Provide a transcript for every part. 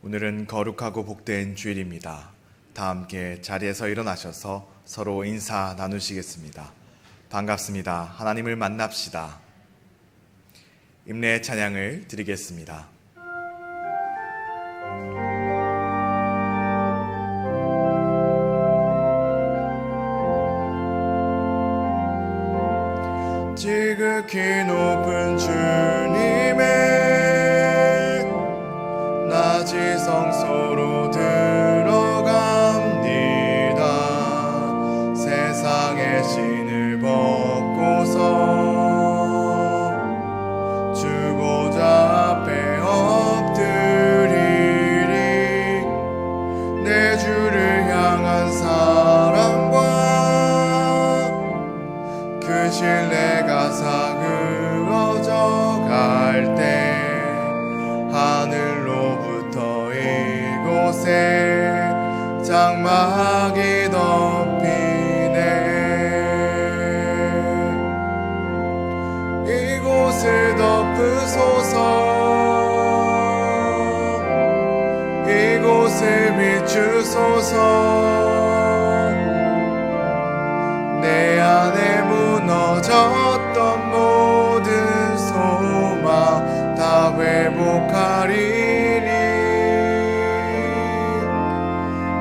오늘은 거룩하고 복된 주일입니다. 다 함께 자리에서 일어나셔서 서로 인사 나누시겠습니다. 반갑습니다. 하나님을 만납시다. 임례 찬양을 드리겠습니다. 지극히 높은 주님의 낮이 성소로 들어갑니다. 세상의 신을 벗고서 주 보좌 앞에 엎드리리. 내 주를 향한 사랑과 그 신뢰가 사그러져 갈 때 하늘로부터 이곳에 장막이 덮이네. 이곳을 덮으소서. 이곳을 비추소서. 내 안에 무너졌던 모든 소망 다 회복하리니.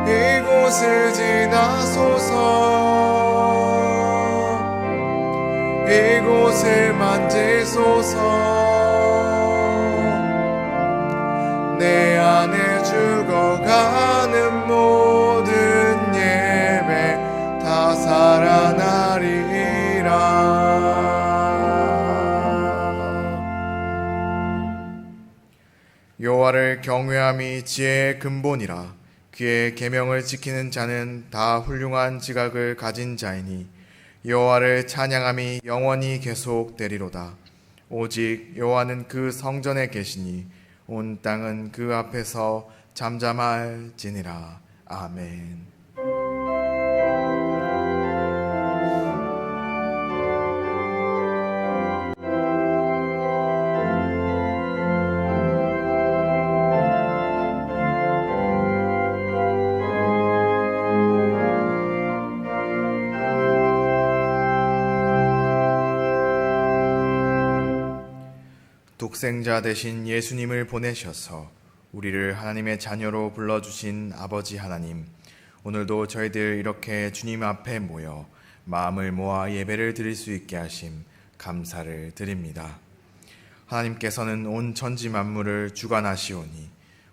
이곳을 지나소서. 이곳을 만지소서. 내 안에 죽어가는 모든 예배 다 살아나리라. 여호와를 경외함이 지혜의 근본이라. 그의 계명을 지키는 자는 다 훌륭한 지각을 가진 자이니 여호와를 찬양함이 영원히 계속되리로다. 오직 여호와는 그 성전에 계시니 온 땅은 그 앞에서 잠잠할지니라. 아멘. 독생자 되신 예수님을 보내셔서 우리를 하나님의 자녀로 불러주신 아버지 하나님, 오늘도 저희들 이렇게 주님 앞에 모여 마음을 모아 예배를 드릴 수 있게 하심 감사를 드립니다. 하나님께서는 온 천지 만물을 주관하시오니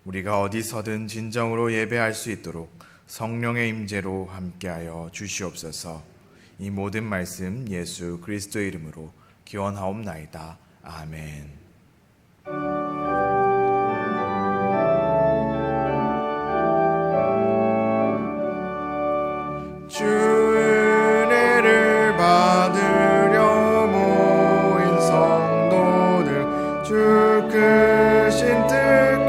우리가 어디서든 진정으로 예배할 수 있도록 성령의 임재로 함께하여 주시옵소서. 이 모든 말씀 예수 그리스도의 이름으로 기원하옵나이다. 아멘. 주 은혜를 받으려 모인 성도들, 주 크신 뜻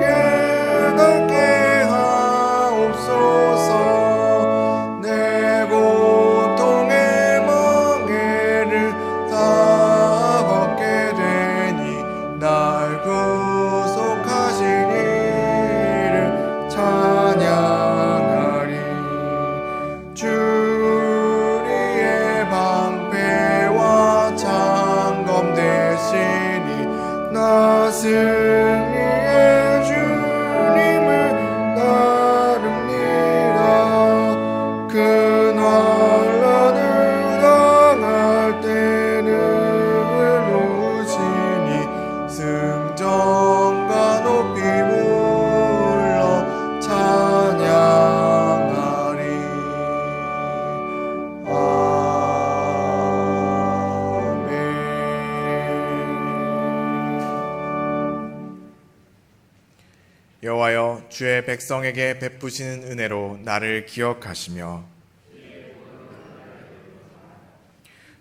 깨닫게 하옵소서. 내 고통의 멍에를 다 벗게 되니 날 구속하신 이를 찬양하리. 주 우리의 방패와 창검 되시니 나 승리의 주님을 따릅니다. 큰 환난을 당할 때는 누구시니 승전과 높이 불러 찬양하리. 여호와여, 주의 백성에게 베푸시는 은혜로 나를 기억하시며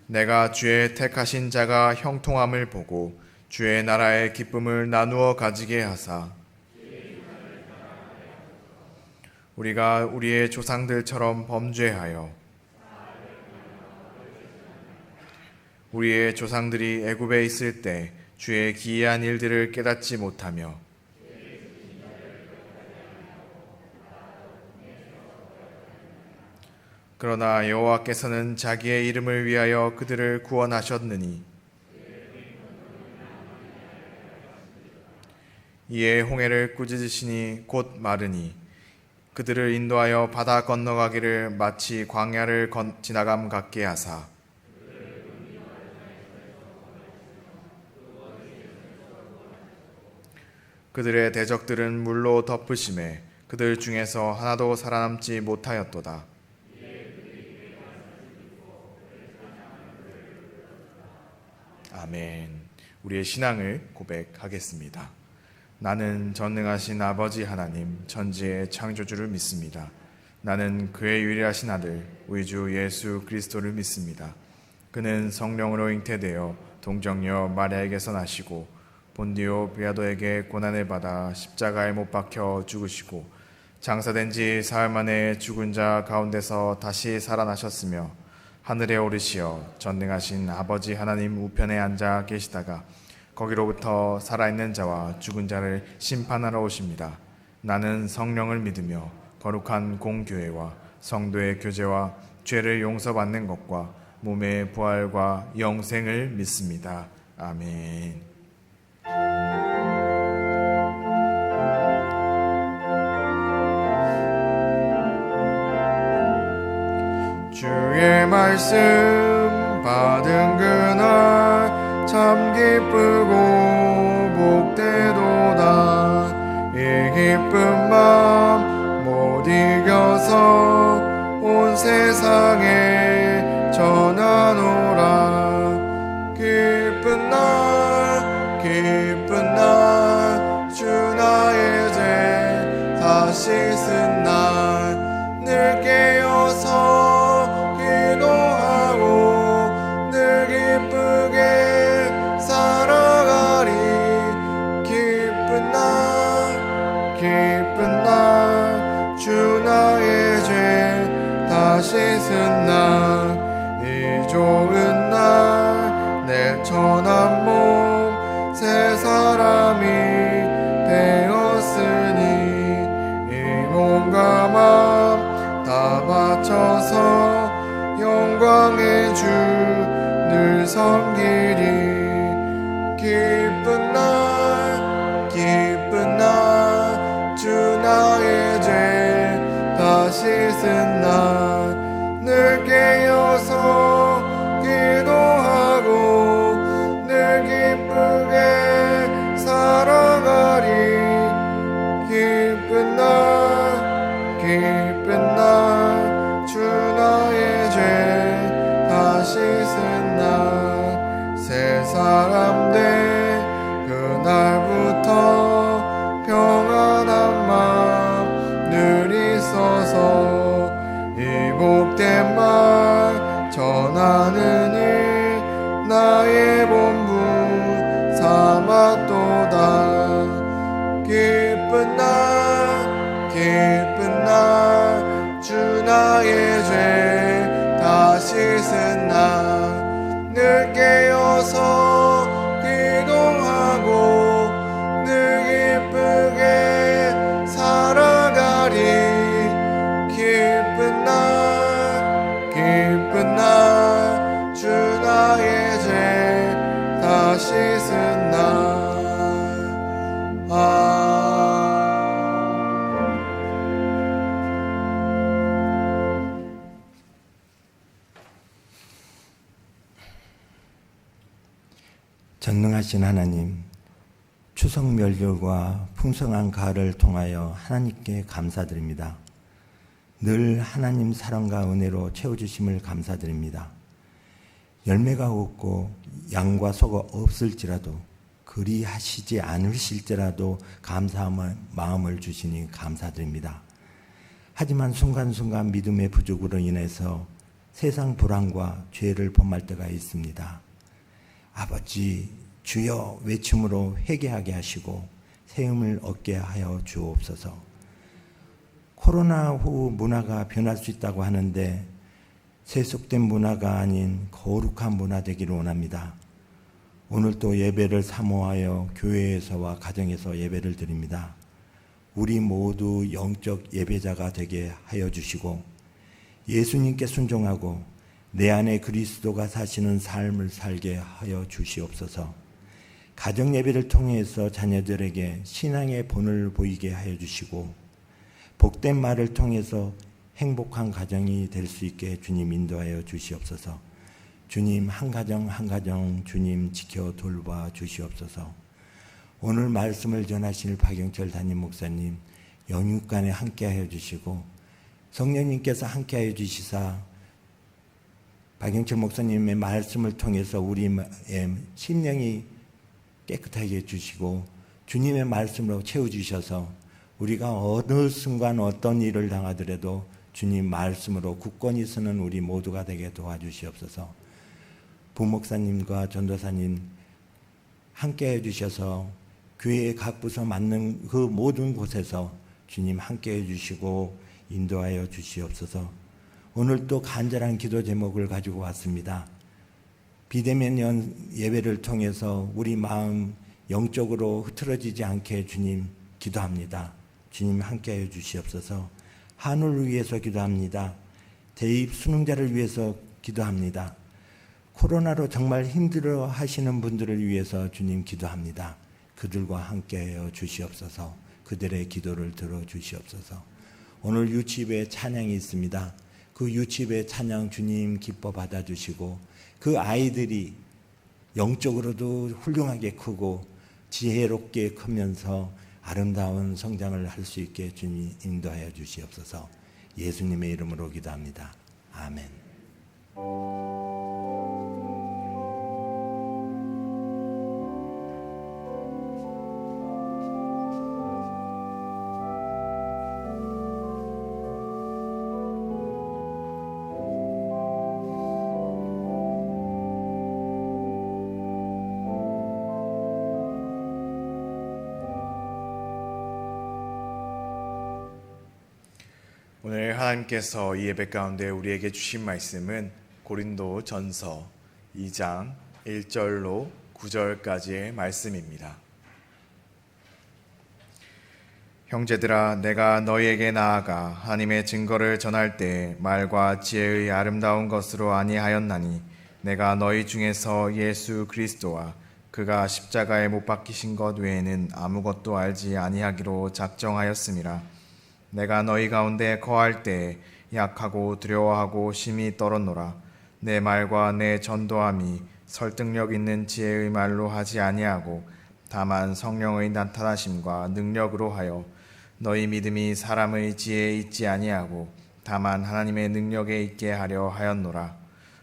내가 주의 택하신 자가 형통함을 보고 주의 나라의 기쁨을 나누어 가지게 하사 우리가 우리의 조상들처럼 범죄하여 우리의 조상들이 애굽에 있을 때 주의 기이한 일들을 깨닫지 못하며 그러나 여호와께서는 자기의 이름을 위하여 그들을 구원하셨느니 이에 홍해를 꾸짖으시니 곧 마르니 그들을 인도하여 바다 건너가기를 마치 광야를 지나감 같게 하사 그들의 대적들은 물로 덮으심에 그들 중에서 하나도 살아남지 못하였도다. 아멘. 우리의 신앙을 고백하겠습니다. 나는 전능하신 아버지 하나님 천지의 창조주를 믿습니다. 나는 그의 유일하신 아들 우리 주 예수 그리스도를 믿습니다. 그는 성령으로 잉태되어 동정녀 마리아에게서 나시고 본디오 빌라도에게 고난을 받아 십자가에 못 박혀 죽으시고 장사된 지 사흘 만에 죽은 자 가운데서 다시 살아나셨으며 하늘에 오르시어 전능하신 아버지 하나님 우편에 앉아 계시다가 거기로부터 살아있는 자와 죽은 자를 심판하러 오십니다. 나는 성령을 믿으며 거룩한 공교회와 성도의 교제와 죄를 용서받는 것과 몸의 부활과 영생을 믿습니다. 아멘. 주의 말씀 받은 그날 참 기쁘고 복되도다. 이 기쁜 맘 못 이겨서 온 세상에 전하노라. 기쁜 날 주 나의 죄 다 씻은 날 늘 깨어서 기도하고 늘 기쁘게 살아가리. 기쁜 날 주 나의 죄 다 씻은 날 이 좋은 날 내 천한 몸 새 사람이 되었으니 이 몸과 맘 다 바쳐서 영광의 주 늘 섬기리. 기쁜 날 주 나의 죄 다 씻은 날 늘 깨어서 기도하고 늘 기쁘게 살아가리. 기쁜 날 주 나의 죄 다 씻은 날 새 사람 돼 그날부터 평안한 맘 늘 있어서 이 복된 말 전하는 일 나의 본분 삼았도다. 기쁜 날 주 나의 죄 다 씻은 날 늘 깨어서 기도하고 늘 기쁘게 살아가리. 기쁜 날 주 나의 죄 다 씻은 날. 전능하신 하나님, 추석 명절과 풍성한 가을을 통하여 하나님께 감사드립니다. 늘 하나님 사랑과 은혜로 채워주심을 감사드립니다. 열매가 없고 양과 소가 없을지라도 그리하시지 않으실지라도 감사함의 마음을 주시니 감사드립니다. 하지만 순간순간 믿음의 부족으로 인해서 세상 불안과 죄를 범할 때가 있습니다. 아버지, 주여 외침으로 회개하게 하시고 세움을 얻게 하여 주옵소서. 코로나 후 문화가 변할 수 있다고 하는데 세속된 문화가 아닌 거룩한 문화 되기를 원합니다. 오늘도 예배를 사모하여 교회에서와 가정에서 예배를 드립니다. 우리 모두 영적 예배자가 되게 하여 주시고 예수님께 순종하고 내 안에 그리스도가 사시는 삶을 살게 하여 주시옵소서. 가정 예배를 통해서 자녀들에게 신앙의 본을 보이게 하여 주시고 복된 말을 통해서 행복한 가정이 될 수 있게 주님 인도하여 주시옵소서. 주님 한 가정 한 가정 주님 지켜 돌봐 주시옵소서. 오늘 말씀을 전하실 박영철 담임 목사님 영육간에 함께하여 주시고 성령님께서 함께하여 주시사 박영철 목사님의 말씀을 통해서 우리의 심령이 깨끗하게 해주시고 주님의 말씀으로 채워주셔서 우리가 어느 순간 어떤 일을 당하더라도 주님 말씀으로 굳건히 서는 우리 모두가 되게 도와주시옵소서. 부목사님과 전도사님 함께 해주셔서 교회의 각 부서 맞는 그 모든 곳에서 주님 함께 해주시고 인도하여 주시옵소서. 오늘 또 간절한 기도 제목을 가지고 왔습니다. 비대면 예배를 통해서 우리 마음 영적으로 흐트러지지 않게 주님 기도합니다. 주님 함께하여 주시옵소서. 한울을 위해서 기도합니다. 대입 수능자를 위해서 기도합니다. 코로나로 정말 힘들어 하시는 분들을 위해서 주님 기도합니다. 그들과 함께하여 주시옵소서. 그들의 기도를 들어주시옵소서. 오늘 유치부에 찬양이 있습니다. 그 유치부의 찬양 주님 기뻐 받아주시고 그 아이들이 영적으로도 훌륭하게 크고 지혜롭게 크면서 아름다운 성장을 할 수 있게 주님 인도하여 주시옵소서. 예수님의 이름으로 기도합니다. 아멘. 오늘 하나님께서 이 예배 가운데 우리에게 주신 말씀은 고린도 전서 2장 1절로 9절까지의 말씀입니다. 형제들아, 내가 너희에게 나아가 하나님의 증거를 전할 때 말과 지혜의 아름다운 것으로 아니하였나니 내가 너희 중에서 예수 그리스도와 그가 십자가에 못 박히신 것 외에는 아무것도 알지 아니하기로 작정하였음이라. 내가 너희 가운데 거할 때에 약하고 두려워하고 심히 떨었노라. 내 말과 내 전도함이 설득력 있는 지혜의 말로 하지 아니하고 다만 성령의 나타나심과 능력으로 하여 너희 믿음이 사람의 지혜에 있지 아니하고 다만 하나님의 능력에 있게 하려 하였노라.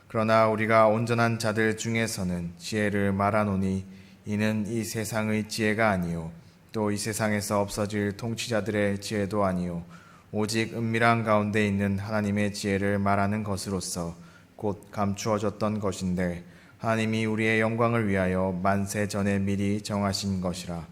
그러나 우리가 온전한 자들 중에서는 지혜를 말하노니 이는 이 세상의 지혜가 아니요 또 이 세상에서 없어질 통치자들의 지혜도 아니요 오직 은밀한 가운데 있는 하나님의 지혜를 말하는 것으로서 곧 감추어졌던 것인데 하나님이 우리의 영광을 위하여 만세 전에 미리 정하신 것이라.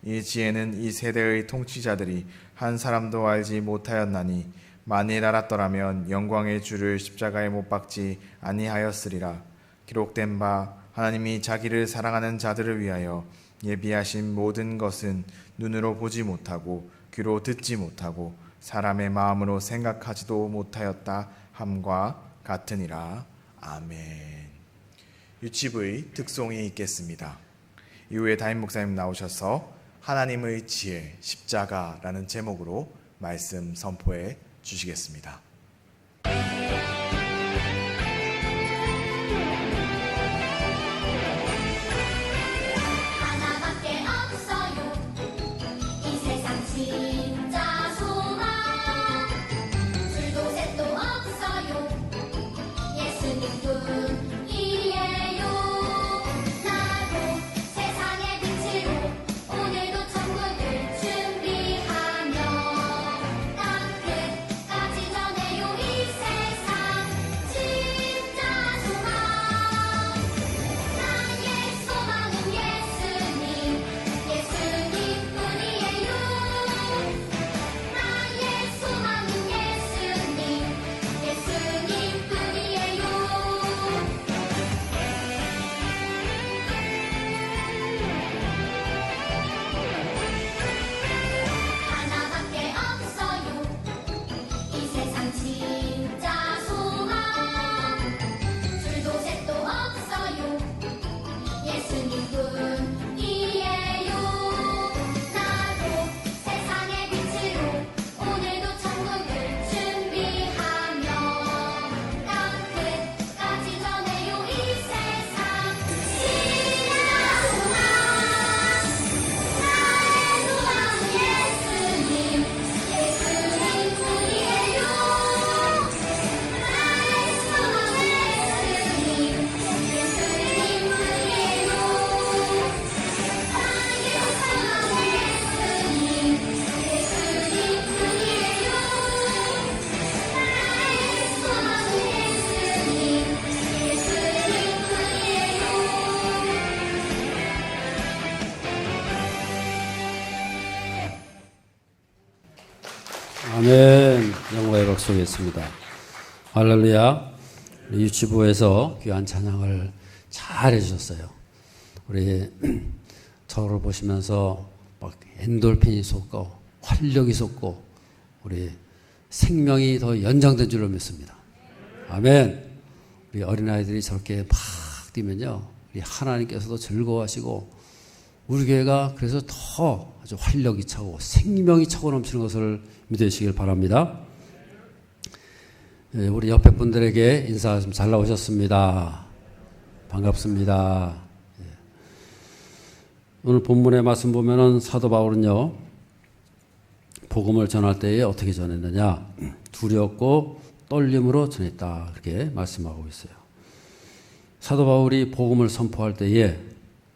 이 지혜는 이 세대의 통치자들이 한 사람도 알지 못하였나니 만일 알았더라면 영광의 주를 십자가에 못 박지 아니하였으리라. 기록된 바 하나님이 자기를 사랑하는 자들을 위하여 예비하신 모든 것은 눈으로 보지 못하고 귀로 듣지 못하고 사람의 마음으로 생각하지도 못하였다 함과 같으니라. 아멘. 유치부의 특송이 있겠습니다. 이후에 담임 목사님 나오셔서 하나님의 지혜 십자가라는 제목으로 말씀 선포해 주시겠습니다. 오늘도 천국을 준비하며 땅 끝까지 전해 아멘. 영광의 박수 드리겠습니다. 할렐루야. 우리 유치부에서 귀한 찬양을 잘 해주셨어요. 우리 저를 보시면서 막 엔돌핀이 솟고 활력이 솟고 우리 생명이 더 연장된 줄로 믿습니다. 아멘. 우리 어린아이들이 저렇게 막 뛰면요, 우리 하나님께서도 즐거워하시고 우리 교회가 그래서 더 아주 활력이 차고 생명이 차고 넘치는 것을 믿으시길 바랍니다. 우리 옆에 분들에게 인사 좀 잘 나오셨습니다. 반갑습니다. 오늘 본문의 말씀 보면은 사도 바울은요, 복음을 전할 때에 어떻게 전했느냐? 두렵고 떨림으로 전했다. 그렇게 말씀하고 있어요. 사도 바울이 복음을 선포할 때에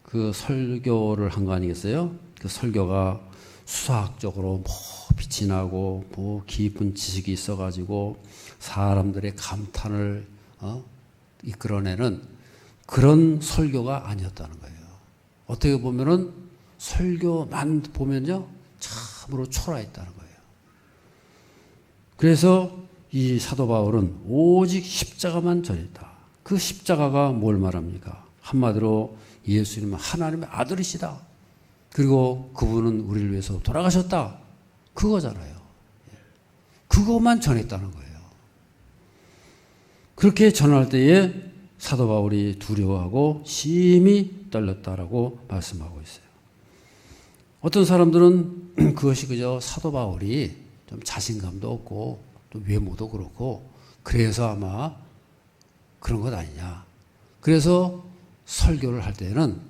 그 설교를 한 거 아니겠어요? 그 설교가 수학적으로 뭐 빛이 나고 뭐 깊은 지식이 있어가지고 사람들의 감탄을 이끌어내는 그런 설교가 아니었다는 거예요. 어떻게 보면은 설교만 보면요, 참으로 초라했다는 거예요. 그래서 이 사도 바울은 오직 십자가만 전했다. 그 십자가가 뭘 말합니까? 한마디로 예수님은 하나님의 아들이시다. 그리고 그분은 우리를 위해서 돌아가셨다. 그거잖아요. 그것만 전했다는 거예요. 그렇게 전할 때에 사도 바울이 두려워하고 심히 떨렸다라고 말씀하고 있어요. 어떤 사람들은 그것이 그저 사도 바울이 좀 자신감도 없고 또 외모도 그렇고 그래서 아마 그런 것 아니냐. 그래서 설교를 할 때는,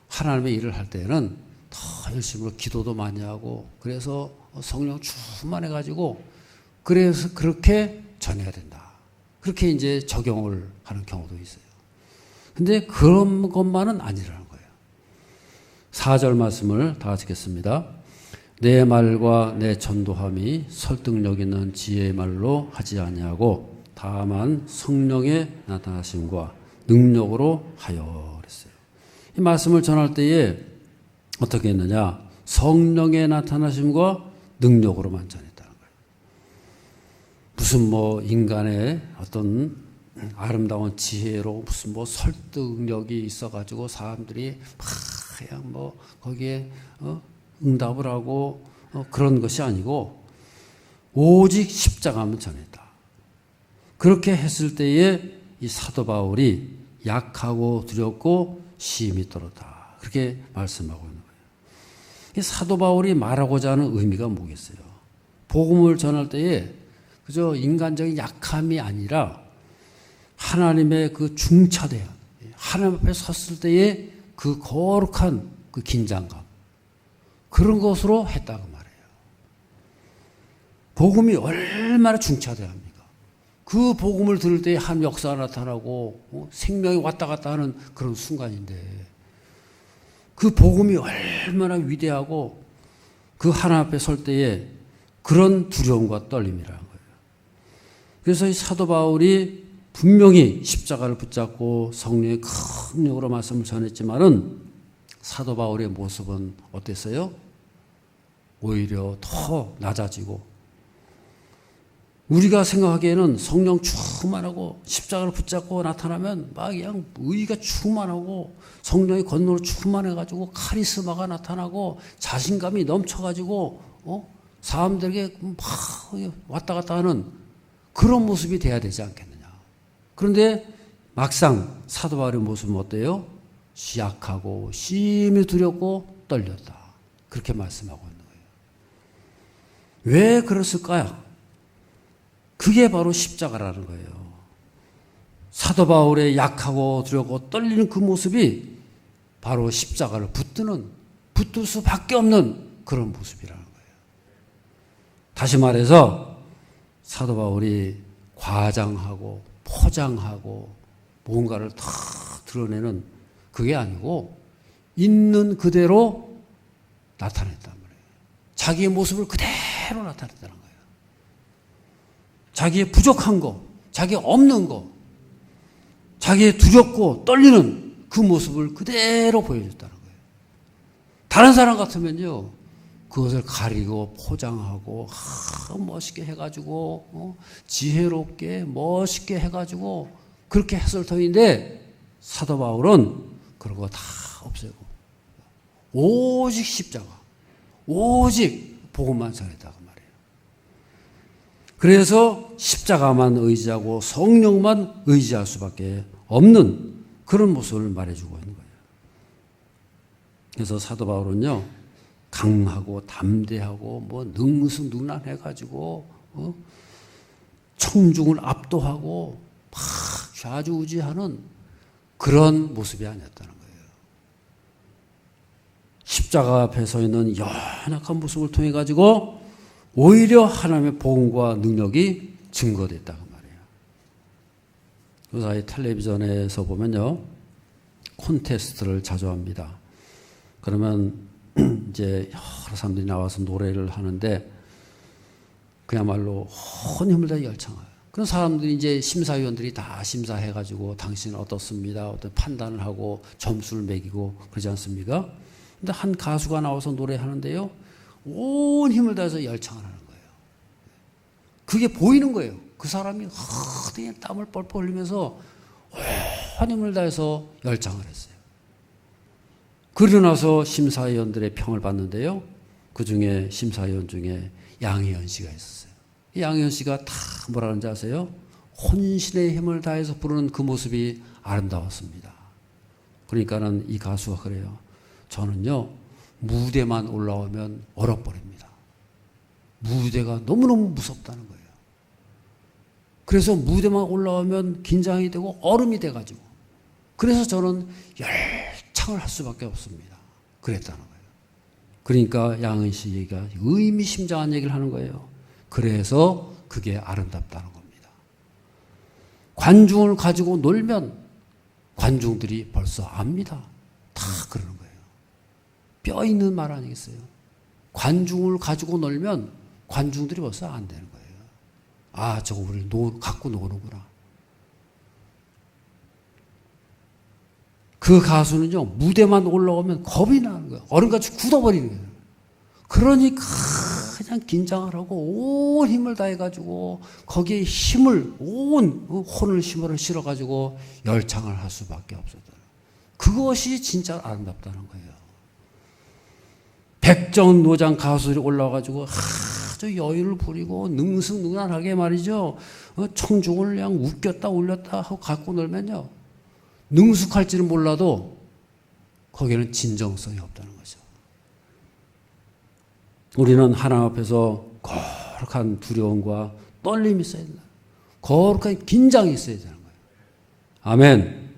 하나님의 일을 할 때는 더 열심히 기도도 많이 하고 그래서 성령 충만해가지고 그래서 그렇게 전해야 된다. 그렇게 이제 적용을 하는 경우도 있어요. 근데 그런 것만은 아니라는 거예요. 4절 말씀을 다 같이 읽겠습니다. 내 말과 내 전도함이 설득력 있는 지혜의 말로 하지 아니하고 다만 성령의 나타나심과 능력으로 하여 그랬어요. 이 말씀을 전할 때에 어떻게 했느냐? 성령의 나타나심과 능력으로만 전했다는 거예요. 무슨 뭐 인간의 어떤 아름다운 지혜로 무슨 뭐 설득력이 있어가지고 사람들이 막 그냥 뭐 거기에 응답을 하고 그런 것이 아니고 오직 십자가만 전했다. 그렇게 했을 때에 이 사도 바울이 약하고 두렵고 심히 떨었다. 그렇게 말씀하고 있는 거예요. 이 사도 바울이 말하고자 하는 의미가 뭐겠어요? 복음을 전할 때에 그저 인간적인 약함이 아니라 하나님의 그 중차대함, 하나님 앞에 섰을 때의 그 거룩한 그 긴장감, 그런 것으로 했다고 말해요. 복음이 얼마나 중차대합니까? 그 복음을 들을 때 한 역사가 나타나고 생명이 왔다 갔다 하는 그런 순간인데 그 복음이 얼마나 위대하고 그 하나님 앞에 설 때에 그런 두려움과 떨림이라는 거예요. 그래서 이 사도 바울이 분명히 십자가를 붙잡고 성령의 큰 능력으로 말씀을 전했지만은 사도 바울의 모습은 어땠어요? 오히려 더 낮아지고 우리가 생각하기에는 성령 충만하고 십자가를 붙잡고 나타나면 막 그냥 의가 충만하고 성령의 권능으로 충만해가지고 카리스마가 나타나고 자신감이 넘쳐가지고 사람들에게 막 왔다 갔다 하는 그런 모습이 돼야 되지 않겠느냐. 그런데 막상 사도 바울의 모습은 어때요? 약하고 심히 두렵고 떨렸다. 그렇게 말씀하고 있는 거예요. 왜 그랬을까요? 그게 바로 십자가라는 거예요. 사도 바울의 약하고 두렵고 떨리는 그 모습이 바로 십자가를 붙들 수밖에 없는 그런 모습이라는 거예요. 다시 말해서 사도 바울이 과장하고 포장하고 뭔가를 다 드러내는 그게 아니고 있는 그대로 나타냈단 말이에요. 자기의 모습을 그대로 나타냈다는 거예요. 자기의 부족한 거, 자기 없는 거, 자기의 두렵고 떨리는 그 모습을 그대로 보여줬다는 거예요. 다른 사람 같으면요, 그것을 가리고 포장하고 멋있게 해가지고 지혜롭게 멋있게 해가지고 그렇게 했을 터인데 사도 바울은 그런 거 다 없애고 오직 십자가, 오직 복음만 전했다 그 말이에요. 그래서 십자가만 의지하고 성령만 의지할 수밖에 없는 그런 모습을 말해주고 있는 거예요. 그래서 사도 바울은요, 강하고 담대하고 뭐 능수능란해가지고 청중을 압도하고 막 좌지우지하는 그런 모습이 아니었다는 거예요. 십자가 앞에 서 있는 연약한 모습을 통해 가지고 오히려 하나님의 복음과 능력이 증거됐다 그 말이에요. 요새 텔레비전에서 보면요, 콘테스트를 자주 합니다. 그러면 이제 여러 사람들이 나와서 노래를 하는데 그야말로 온 힘을 다 열창해요. 그런 사람들이 이제 심사위원들이 다 심사해가지고 당신은 어떻습니다, 어떤 판단을 하고 점수를 매기고 그러지 않습니까? 근데 한 가수가 나와서 노래하는데요, 온 힘을 다해서 열창을 하는 거예요. 그게 보이는 거예요. 그 사람이 그냥 땀을 뻘뻘 흘리면서 온 힘을 다해서 열창을 했어요. 그러고 나서 심사위원들의 평을 받는데요, 그 중에 심사위원 중에 양희연 씨가 있었어요. 양희연 씨가 다 뭐라 하는지 아세요? 혼신의 힘을 다해서 부르는 그 모습이 아름다웠습니다. 그러니까는 이 가수가 그래요. 저는요, 무대만 올라오면 얼어버립니다. 무대가 너무너무 무섭다는 거예요. 그래서 무대만 올라오면 긴장이 되고 얼음이 돼가지고, 그래서 저는 열창을 할 수밖에 없습니다. 그랬다는 거예요. 그러니까 양은 씨 얘기가 의미심장한 얘기를 하는 거예요. 그래서 그게 아름답다는 겁니다. 관중을 가지고 놀면 관중들이 벌써 압니다. 다 그러는 거예요. 뼈 있는 말 아니겠어요? 관중을 가지고 놀면 관중들이 벌써 안 되는 거예요. 아, 저거 우리 갖고 노는구나. 그 가수는요, 무대만 올라오면 겁이 나는 거예요. 얼음같이 굳어버리는 거예요. 그러니까 그냥 긴장을 하고 온 힘을 다해가지고 거기에 힘을, 온 혼을 힘을 실어가지고 열창을 할 수밖에 없었다. 그것이 진짜 아름답다는 거예요. 백정노장 가수들이 올라와가지고 아주 여유를 부리고 능숙능란하게 말이죠, 청중을 그냥 웃겼다 울렸다 하고 갖고 놀면요, 능숙할지는 몰라도 거기에는 진정성이 없다는 거죠. 우리는 하나님 앞에서 거룩한 두려움과 떨림이 있어야 된다. 거룩한 긴장이 있어야 되는 거예요. 아멘.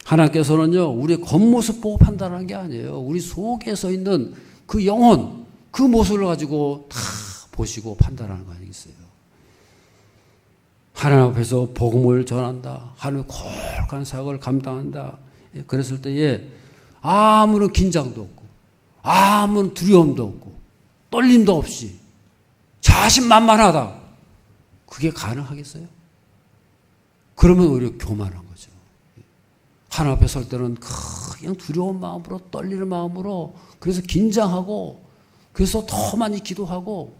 하나님께서는요, 우리의 겉모습 보고 판단하는 게 아니에요. 우리 속에 서 있는 그 영혼, 그 모습을 가지고 다 보시고 판단하는 거 아니겠어요? 하나님 앞에서 복음을 전한다, 하나님의 거룩한 사역을 감당한다, 그랬을 때에 아무런 긴장도 없고 아무런 두려움도 없고 떨림도 없이 자신만만하다, 그게 가능하겠어요? 그러면 오히려 교만한 거죠. 하나님 앞에 설 때는 그냥 두려운 마음으로, 떨리는 마음으로, 그래서 긴장하고, 그래서 더 많이 기도하고,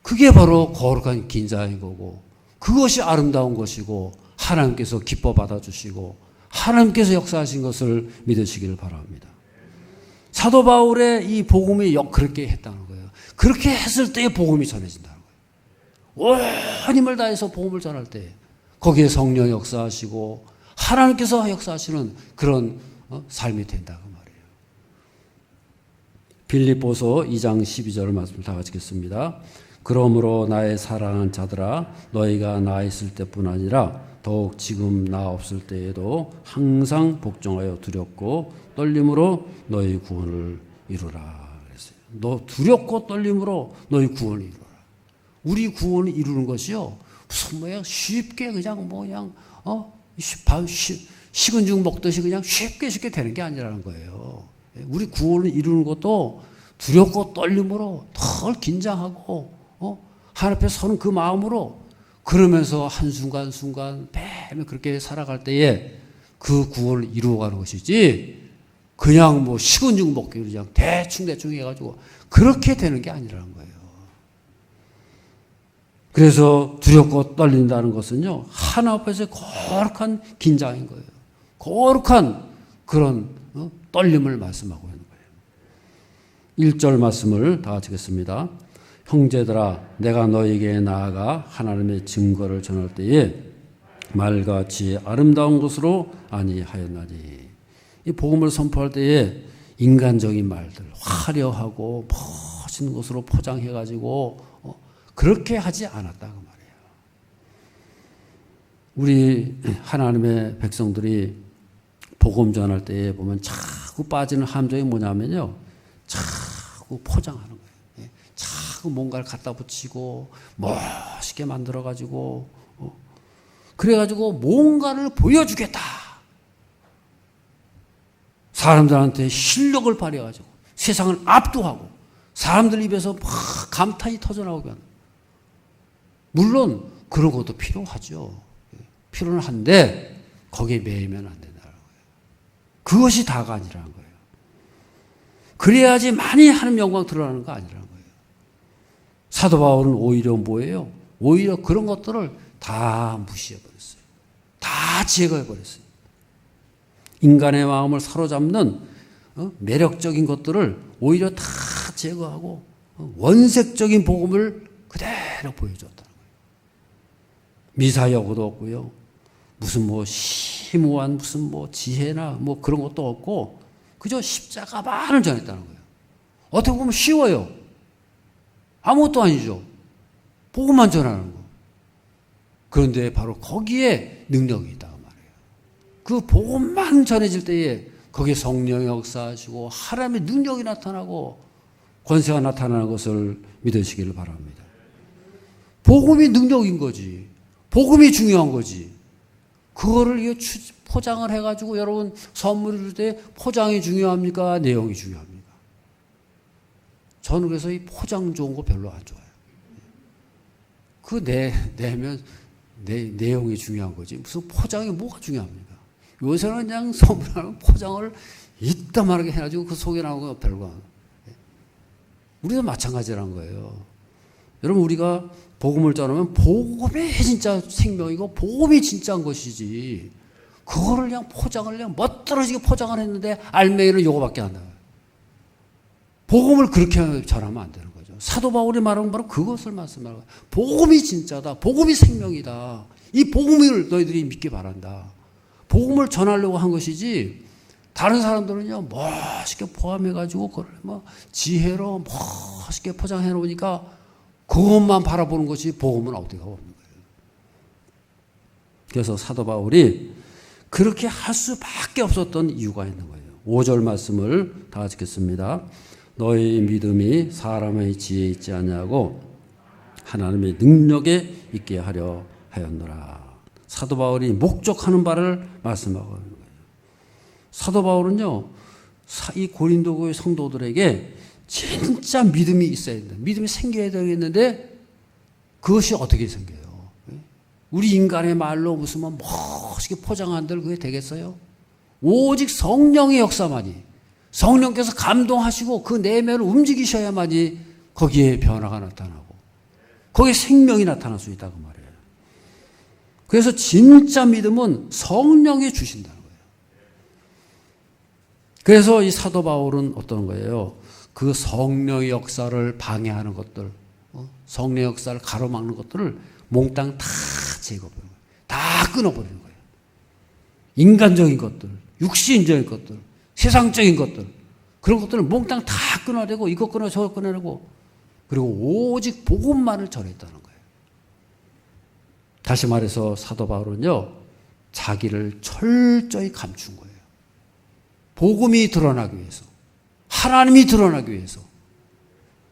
그게 바로 거룩한 긴장인 거고, 그것이 아름다운 것이고, 하나님께서 기뻐 받아주시고 하나님께서 역사하신 것을 믿으시기를 바랍니다. 사도 바울의 이 복음이 그렇게 했다는 거예요. 그렇게 했을 때에 복음이 전해진다는 거예요. 온 힘을 다해서 복음을 전할 때 거기에 성령 역사하시고 하나님께서 역사하시는 그런 삶이 된다고 말이에요. 빌립보서 2장 12절 말씀을 다 같이 읽겠습니다. 그러므로 나의 사랑하는 자들아, 너희가 나 있을 때뿐 아니라 더욱 지금 나 없을 때에도 항상 복종하여 두렵고 떨림으로 너희 구원을 이루라 그랬어요. 너 두렵고 떨림으로 너희 구원을 이루라. 우리 구원을 이루는 것이요, 무슨 뭐야 쉽게 그냥 식은 죽 먹듯이 그냥 쉽게 되는 게 아니라는 거예요. 우리 구원을 이루는 것도 두렵고 떨림으로 덜 긴장하고 하나님 앞에 서는 그 마음으로, 그러면서 한순간순간 매일 그렇게 살아갈 때에 그 구원을 이루어가는 것이지, 그냥 뭐 식은 죽 먹기 그냥 대충 해가지고 그렇게 되는 게 아니라는 거예요. 그래서 두렵고 떨린다는 것은요, 하나 앞에서 거룩한 긴장인 거예요. 거룩한 그런 떨림을 말씀하고 있는 거예요. 1절 말씀을 다 같이 읽겠습니다. 형제들아, 내가 너에게 나아가 하나님의 증거를 전할 때에 말같이 아름다운 것으로 아니하였나니. 이 복음을 선포할 때에 인간적인 말들, 화려하고 멋진 것으로 포장해가지고 그렇게 하지 않았다 그 말이에요. 우리 하나님의 백성들이 복음 전할 때에 보면 자꾸 빠지는 함정이 뭐냐면요, 자꾸 포장하는 거예요. 자꾸 뭔가를 갖다 붙이고 멋있게 만들어가지고 그래가지고 뭔가를 보여주겠다. 사람들한테 실력을 발휘해가지고 세상을 압도하고 사람들 입에서 막 감탄이 터져나오게 하는. 물론 그런 것도 필요하죠. 필요는 한데 거기에 매이면 안 된다는 거예요. 그것이 다가 아니라는 거예요. 그래야지 많이 하는 영광 드러나는 거 아니라는 거예요. 사도 바울은 오히려 뭐예요? 오히려 그런 것들을 다 무시해버렸어요. 다 제거해버렸어요. 인간의 마음을 사로잡는 매력적인 것들을 오히려 다 제거하고 원색적인 복음을 그대로 보여줬다는 거예요. 미사여구도 없고요. 무슨 뭐 심오한 무슨 뭐 지혜나 뭐 그런 것도 없고 그저 십자가만을 전했다는 거예요. 어떻게 보면 쉬워요. 아무것도 아니죠. 복음만 전하는 거. 그런데 바로 거기에 능력이 있다 그 말이에요. 그 복음만 전해질 때에 거기에 성령의 역사하시고 하나님의 능력이 나타나고 권세가 나타나는 것을 믿으시기를 바랍니다. 복음이 능력인 거지. 복음이 중요한 거지. 그거를 포장을 해가지고 여러분 선물을 줄 때 포장이 중요합니까? 내용이 중요합니까? 저는 그래서 이 포장 좋은 거 별로 안 좋아해요. 그 내면 내용이 중요한 거지. 무슨 포장이 뭐가 중요합니까? 요새는 그냥 선물하는 포장을 이따만하게 해가지고 그 속에 나오는 거 별거 안 해요. 우리도 마찬가지라는 거예요. 여러분 우리가 복음을 전하면 복음이 진짜 생명이고 복음이 진짜인 것이지 그거를 그냥 포장을 그냥 멋들어지게 포장을 했는데 알맹이는 요거밖에 안 나와요. 복음을 그렇게 전하면 안 되는 거죠. 사도 바울이 말하는 바로 그것을 말씀하는 거예요. 복음이 진짜다. 복음이 생명이다. 이 복음을 너희들이 믿기 바란다. 복음을 전하려고 한 것이지 다른 사람들은요 멋있게 포함해가지고 그걸 뭐 지혜로 멋있게 포장해 놓으니까 그것만 바라보는 것이 복음은 어디가 없는 거예요. 그래서 사도 바울이 그렇게 할 수밖에 없었던 이유가 있는 거예요. 5절 말씀을 다 같이 읽겠습니다. 너의 믿음이 사람의 지혜에 있지 않냐고 하나님의 능력에 있게 하려 하였노라. 사도 바울이 목적하는 바를 말씀하고 있는 거예요. 사도 바울은요, 이 고린도 교회 성도들에게 진짜 믿음이 있어야 된다. 믿음이 생겨야 되겠는데 그것이 어떻게 생겨요? 우리 인간의 말로 무슨 뭐 멋있게 포장한들 그게 되겠어요? 오직 성령의 역사만이 성령께서 감동하시고 그 내면을 움직이셔야만이 거기에 변화가 나타나고 거기에 생명이 나타날 수 있다고 말이에요. 그래서 진짜 믿음은 성령이 주신다는 거예요. 그래서 이 사도 바울은 어떤 거예요? 그 성령의 역사를 방해하는 것들, 성령의 역사를 가로막는 것들을 몽땅 다 제거해버리는 거예요. 다 끊어버리는 거예요. 인간적인 것들, 육신적인 것들, 세상적인 것들, 그런 것들을 몽땅 다 끊어내고 이것 끊어 저것 끊어내고 그리고 오직 복음만을 전했다는 거예요. 다시 말해서 사도 바울은요, 자기를 철저히 감춘 거예요. 복음이 드러나기 위해서. 하나님이 드러나기 위해서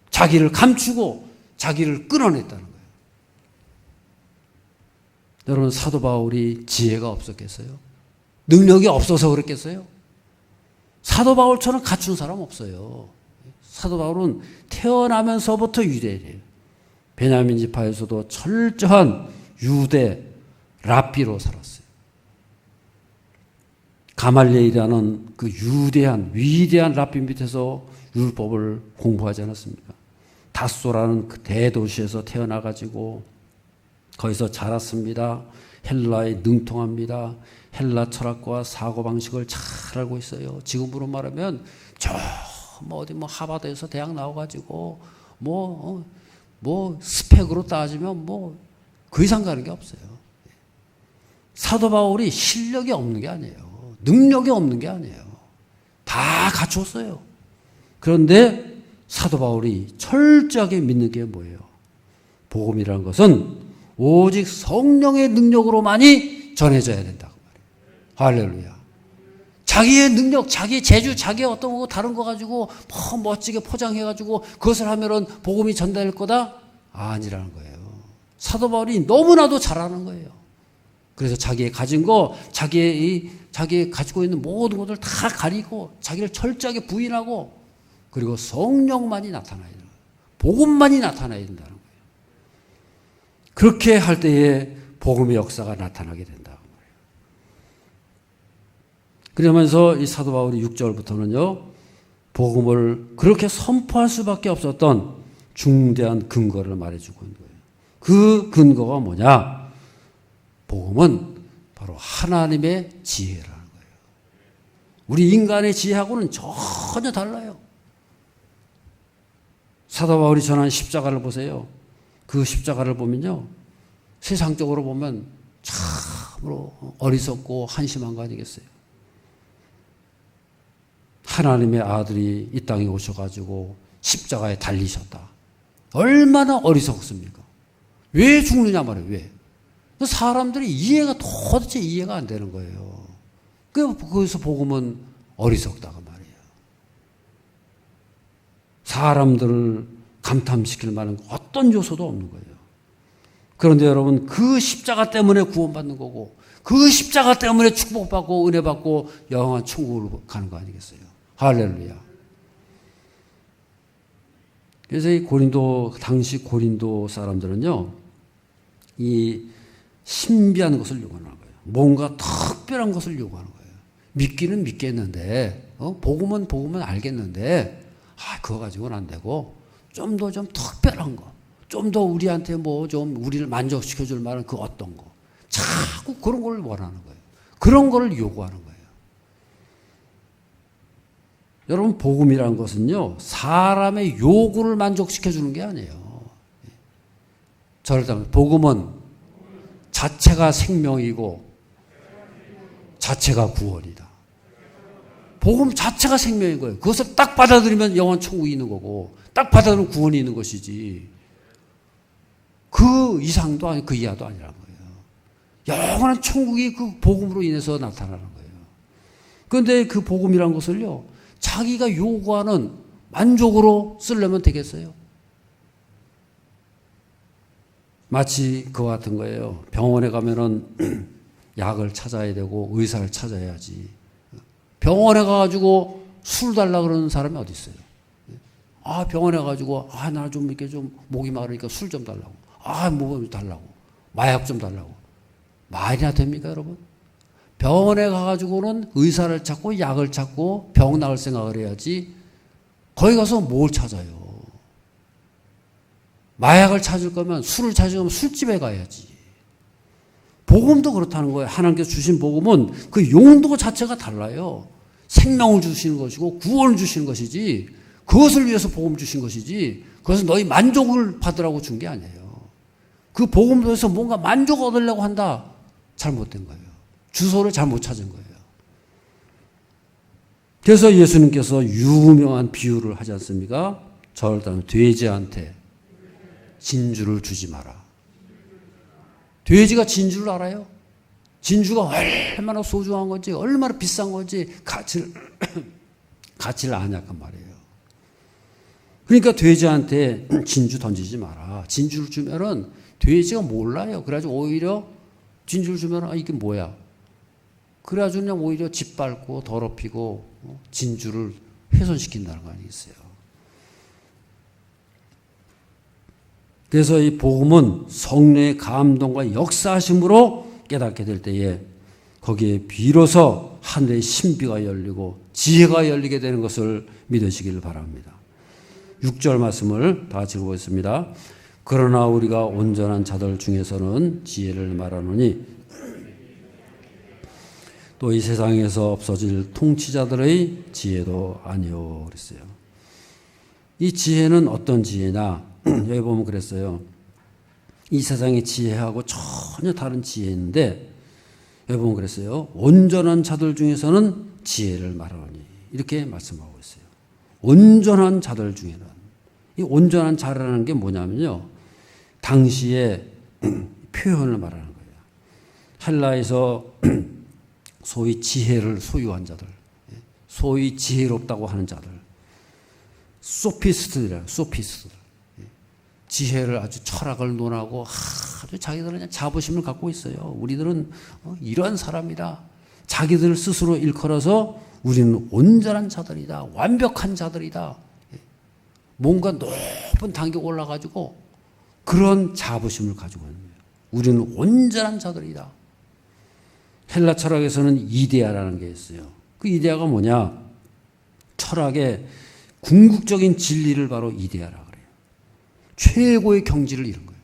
자기를 감추고 자기를 끊어냈다는 거예요. 여러분 사도 바울이 지혜가 없었겠어요? 능력이 없어서 그랬겠어요? 사도 바울처럼 갖춘 사람 없어요. 사도 바울은 태어나면서부터 유대인이에요. 베냐민 지파에서도 철저한 유대 랍비로 살았어요. 가말리엘이라는 그 유대한 위대한 랍비 밑에서 율법을 공부하지 않았습니까? 다소라는 그 대도시에서 태어나가지고 거기서 자랐습니다. 헬라에 능통합니다. 헬라 철학과 사고방식을 잘 알고 있어요. 지금으로 말하면 어디 하버드에서 대학 나와가지고 스펙으로 따지면 그 이상 가는 게 없어요. 사도 바울이 실력이 없는 게 아니에요. 능력이 없는 게 아니에요. 다 갖췄어요. 그런데 사도 바울이 철저하게 믿는 게 뭐예요? 복음이라는 것은 오직 성령의 능력으로만이 전해져야 된다고 말해요. 할렐루야. 자기의 능력, 자기의 재주, 자기의 어떤 거 다른 거 가지고 멋지게 포장해가지고 그것을 하면은 복음이 전달될 거다? 아니라는 거예요. 사도 바울이 너무나도 잘하는 거예요. 그래서 자기의 가진 거, 자기의 가지고 있는 모든 것을 다 가리고 자기를 철저하게 부인하고 그리고 성령만이 나타나야 된다. 복음만이 나타나야 된다는 거예요. 그렇게 할 때에 복음의 역사가 나타나게 된다. 그러면서 이 사도 바울이 6절부터는요, 복음을 그렇게 선포할 수밖에 없었던 중대한 근거를 말해주고 있는 거예요. 그 근거가 뭐냐? 복음은 바로 하나님의 지혜라는 거예요. 우리 인간의 지혜하고는 전혀 달라요. 사도 바울이 전한 십자가를 보세요. 그 십자가를 보면요, 세상적으로 보면 참으로 어리석고 한심한 거 아니겠어요? 하나님의 아들이 이 땅에 오셔가지고 십자가에 달리셨다. 얼마나 어리석습니까? 왜 죽느냐 말이에요. 왜? 사람들이 도대체 이해가 안 되는 거예요. 그래서 복음은 어리석다가 말이에요. 사람들을 감탄시킬 만한 어떤 요소도 없는 거예요. 그런데 여러분, 그 십자가 때문에 구원받는 거고, 그 십자가 때문에 축복받고 은혜받고 영원한 천국으로 가는 거 아니겠어요? 할렐루야. 그래서 당시 고린도 사람들은요, 이 신비한 것을 요구하는 거예요. 뭔가 특별한 것을 요구하는 거예요. 믿기는 믿겠는데, 복음은 알겠는데, 그거 가지고는 안 되고, 좀 더 특별한 거, 좀 더 우리한테 우리를 만족시켜줄 만한 그 어떤 거, 자꾸 그런 걸 원하는 거예요. 그런 걸 요구하는 거예요. 여러분, 복음이라는 것은요, 사람의 요구를 만족시켜주는 게 아니에요. 저를 따르면 복음은 자체가 생명이고 자체가 구원이다. 복음 자체가 생명인 거예요. 그것을 딱 받아들이면 영원 천국이 있는 거고, 딱 받아들이면 구원이 있는 것이지, 그 이상도 아니, 그 이하도 아니라는 거예요. 영원한 천국이 그 복음으로 인해서 나타나는 거예요. 그런데 그 복음이라는 것을요, 자기가 요구하는 만족으로 쓰려면 되겠어요? 마치 그와 같은 거예요. 병원에 가면은 약을 찾아야 되고 의사를 찾아야지. 병원에 가가지고 술 달라 그러는 사람이 어디 있어요? 병원에 가가지고 나 좀 이렇게 좀 목이 마르니까 술 좀 달라고. 뭐 달라고. 마약 좀 달라고. 말이나 됩니까, 여러분? 병원에 가가지고는 의사를 찾고 약을 찾고 병 나을 생각을 해야지. 거기 가서 뭘 찾아요? 마약을 찾을 거면, 술을 찾으면 술집에 가야지. 복음도 그렇다는 거예요. 하나님께서 주신 복음은 그 용도 자체가 달라요. 생명을 주시는 것이고 구원을 주시는 것이지, 그것을 위해서 복음 주신 것이지, 그것은 너희 만족을 받으라고 준 게 아니에요. 그 복음에서 뭔가 만족 얻으려고 한다? 잘못된 거예요. 주소를 잘못 찾은 거예요. 그래서 예수님께서 유명한 비유를 하지 않습니까? 저를 따르면 돼지한테 진주를 주지 마라. 돼지가 진주를 알아요? 진주가 얼마나 소중한 건지, 얼마나 비싼 건지 가치를 아냐란 말이에요. 그러니까 돼지한테 진주 던지지 마라. 진주를 주면은 돼지가 몰라요. 그래가지고 오히려 진주를 주면 이게 뭐야? 그래가지고 그냥 오히려 짓밟고 더럽히고 진주를 훼손시킨다는 거 아니겠어요? 그래서 이 복음은 성령의 감동과 역사하심으로 깨닫게 될 때에 거기에 비로소 하늘의 신비가 열리고 지혜가 열리게 되는 것을 믿으시길 바랍니다. 6절 말씀을 다 같이 읽어보겠습니다. 그러나 우리가 온전한 자들 중에서는 지혜를 말하노니 또 이 세상에서 없어질 통치자들의 지혜도 아니요 그랬어요. 이 지혜는 어떤 지혜냐? 여기 보면 그랬어요. 이 세상의 지혜하고 전혀 다른 지혜인데 여기 보면 그랬어요. 온전한 자들 중에서는 지혜를 말하노니 이렇게 말씀하고 있어요. 온전한 자들 중에는 이 온전한 자라는 게 뭐냐면요. 당시에 표현을 말하는 거예요. 헬라에서 소위 지혜를 소유한 자들, 소위 지혜롭다고 하는 자들, 소피스트들이라고, 소피스트들. 지혜를 아주 철학을 논하고 아주 자기들은 그냥 자부심을 갖고 있어요. 우리들은 이러한 사람이다. 자기들 스스로 일컬어서 우리는 온전한 자들이다. 완벽한 자들이다. 뭔가 높은 단계 올라가지고 그런 자부심을 가지고 있는 거예요. 우리는 온전한 자들이다. 헬라 철학에서는 이데아라는 게 있어요. 그 이데아가 뭐냐? 철학의 궁극적인 진리를 바로 이데아라 그래요. 최고의 경지를 이룬 거예요.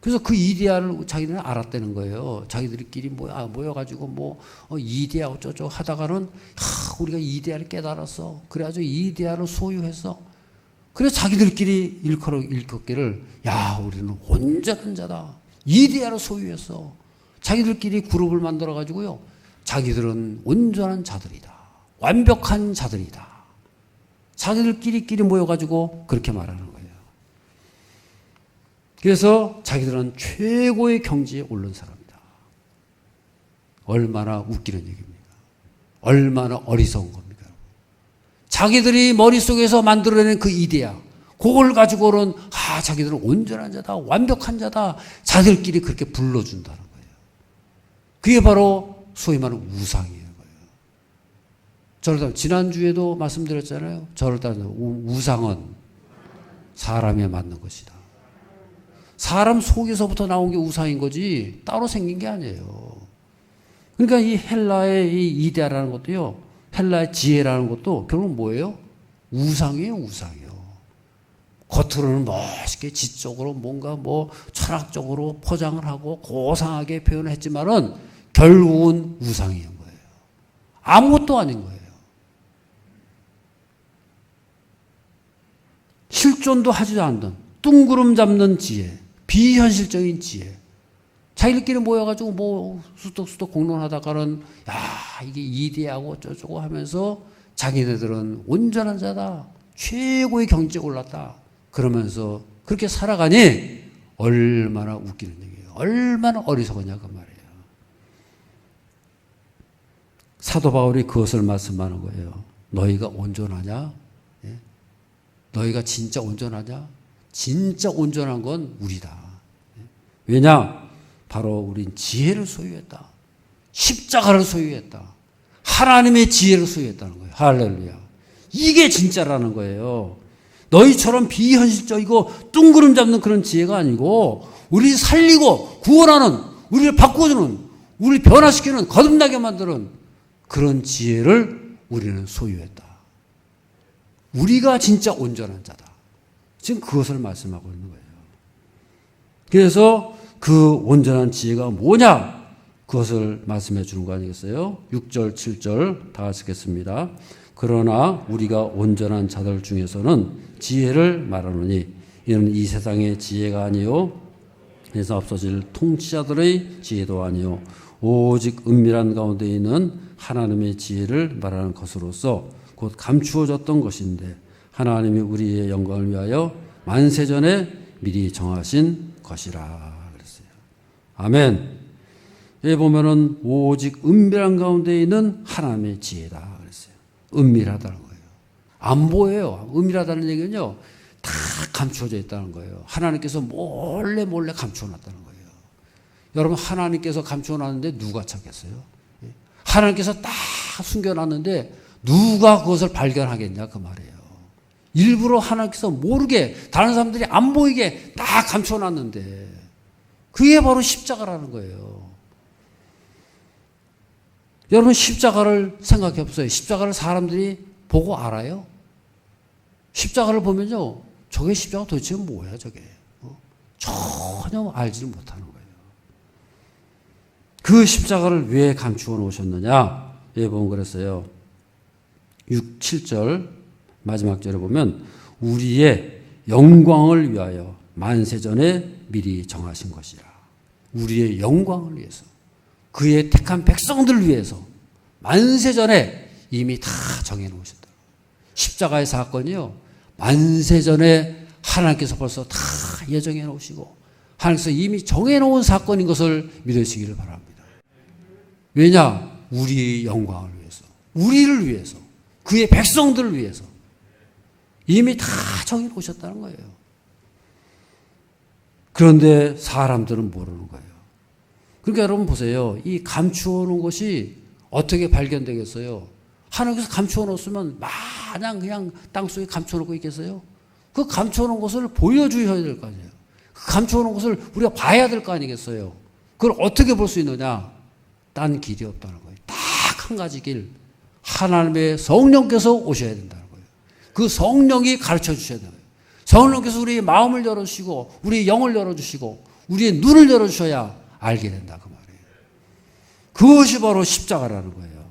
그래서 그 이데아를 자기들은 알았다는 거예요. 자기들끼리 모여가지고 이데아 어쩌고 하다가는 우리가 이데아를 깨달았어. 그래가지고 이데아를 소유했어. 그래서 자기들끼리 일컫기를 우리는 온전한 자다. 이데아를 소유했어. 자기들끼리 그룹을 만들어가지고요. 자기들은 온전한 자들이다. 완벽한 자들이다. 자기들끼리 모여가지고 그렇게 말하는 거예요. 그래서 자기들은 최고의 경지에 오른 사람이다. 얼마나 웃기는 얘기입니까? 얼마나 어리석은 겁니까? 자기들이 머릿속에서 만들어낸 그 이데아, 그걸 가지고는 자기들은 온전한 자다, 완벽한 자다, 자기들끼리 그렇게 불러준다는 거예요. 그게 바로 소위 말하는 우상이에요. 저를 따라 지난주에도 말씀드렸잖아요. 저를 따라 우상은 사람에 맞는 것이다. 사람 속에서부터 나온 게 우상인 거지 따로 생긴 게 아니에요. 그러니까 이 헬라의 이 이데아라는 것도요. 헬라의 지혜라는 것도 결국 뭐예요? 우상이에요. 우상이에요. 겉으로는 멋있게 지적으로 뭔가 철학적으로 포장을 하고 고상하게 표현을 했지만은 결국은 우상인 거예요. 아무것도 아닌 거예요. 실존도 하지도 않던 뚱구름 잡는 지혜, 비현실적인 지혜. 자기들끼리 모여가지고 수덕수덕 공론하다가는 이게 이데아고 어쩌고 하면서 자기네들은 온전한 자다. 최고의 경지에 올랐다. 그러면서 그렇게 살아가니 얼마나 웃기는 얘기예요. 얼마나 어리석었냐 그 말이에요. 사도 바울이 그것을 말씀하는 거예요. 너희가 온전하냐? 예? 너희가 진짜 온전하냐? 진짜 온전한 건 우리다. 예? 왜냐? 바로 우린 지혜를 소유했다. 십자가를 소유했다. 하나님의 지혜를 소유했다는 거예요. 할렐루야. 이게 진짜라는 거예요. 너희처럼 비현실적이고 뚱구름 잡는 그런 지혜가 아니고 우리를 살리고 구원하는, 우리를 바꿔주는, 우리를 변화시키는, 거듭나게 만드는 그런 지혜를 우리는 소유했다. 우리가 진짜 온전한 자다. 지금 그것을 말씀하고 있는 거예요. 그래서 그 온전한 지혜가 뭐냐? 그것을 말씀해 주는 거 아니겠어요? 6절, 7절 다 읽겠습니다. 그러나 우리가 온전한 자들 중에서는 지혜를 말하노니 이는 이 세상의 지혜가 아니요 그래서 없어질 통치자들의 지혜도 아니요 오직 은밀한 가운데 있는 하나님의 지혜를 말하는 것으로서 곧 감추어졌던 것인데 하나님이 우리의 영광을 위하여 만세전에 미리 정하신 것이라 그랬어요. 아멘. 여기 보면은 오직 은밀한 가운데 있는 하나님의 지혜다 그랬어요. 은밀하다는 거예요. 안 보여요. 은밀하다는 얘기는요. 다 감추어져 있다는 거예요. 하나님께서 몰래 감추어놨다는 거예요. 여러분 하나님께서 감추어놨는데 누가 찾겠어요? 하나님께서 딱 숨겨놨는데 누가 그것을 발견하겠냐 그 말이에요. 일부러 하나님께서 모르게 다른 사람들이 안 보이게 딱 감춰놨는데 그게 바로 십자가라는 거예요. 여러분 십자가를 생각해 보세요. 십자가를 사람들이 보고 알아요? 십자가를 보면요. 저게 십자가 도대체 뭐야 저게. 전혀 알지를 못하는 거예요. 그 십자가를 왜 감추어 놓으셨느냐. 예, 보면 그랬어요. 6, 7절 마지막 절에 보면 우리의 영광을 위하여 만세전에 미리 정하신 것이라. 우리의 영광을 위해서, 그의 택한 백성들을 위해서 만세전에 이미 다 정해놓으셨다. 십자가의 사건이요, 만세전에 하나님께서 벌써 다 예정해 놓으시고 하나님께서 이미 정해놓은 사건인 것을 믿으시기를 바랍니다. 왜냐? 우리의 영광을 위해서, 우리를 위해서, 그의 백성들을 위해서 이미 다 정해놓으셨다는 거예요. 그런데 사람들은 모르는 거예요. 그러니까 여러분 보세요. 이 감추어 놓은 것이 어떻게 발견되겠어요? 하나님께서 감추어 놓았으면 마냥 그냥 땅속에 감추어 놓고 있겠어요? 그 감추어 놓은 것을 보여주셔야 될 거 아니에요. 그 감추어 놓은 것을 우리가 봐야 될 거 아니겠어요? 그걸 어떻게 볼 수 있느냐? 딴 길이 없다는 거예요. 딱 한 가지 길. 하나님의 성령께서 오셔야 된다는 거예요. 그 성령이 가르쳐 주셔야 돼요. 성령께서 우리의 마음을 열어주시고 우리의 영을 열어주시고 우리의 눈을 열어주셔야 알게 된다 그 말이에요. 그것이 바로 십자가라는 거예요.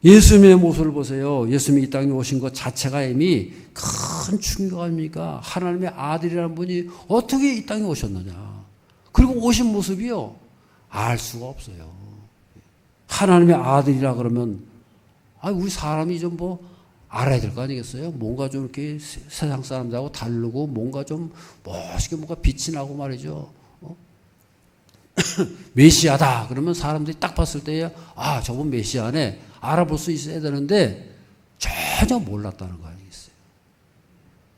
예수님의 모습을 보세요. 예수님이 이 땅에 오신 것 자체가 이미 큰 충격 아닙니까? 하나님의 아들이라는 분이 어떻게 이 땅에 오셨느냐. 그리고 오신 모습이요, 알 수가 없어요. 하나님의 아들이라 그러면 우리 사람이 좀 뭐 알아야 될 거 아니겠어요? 뭔가 좀 이렇게 세상 사람들하고 다르고 뭔가 좀 멋있게 뭔가 빛이 나고 말이죠. 메시아다 그러면 사람들이 딱 봤을 때 저분 메시아네 알아볼 수 있어야 되는데 전혀 몰랐다는 거 아니겠어요?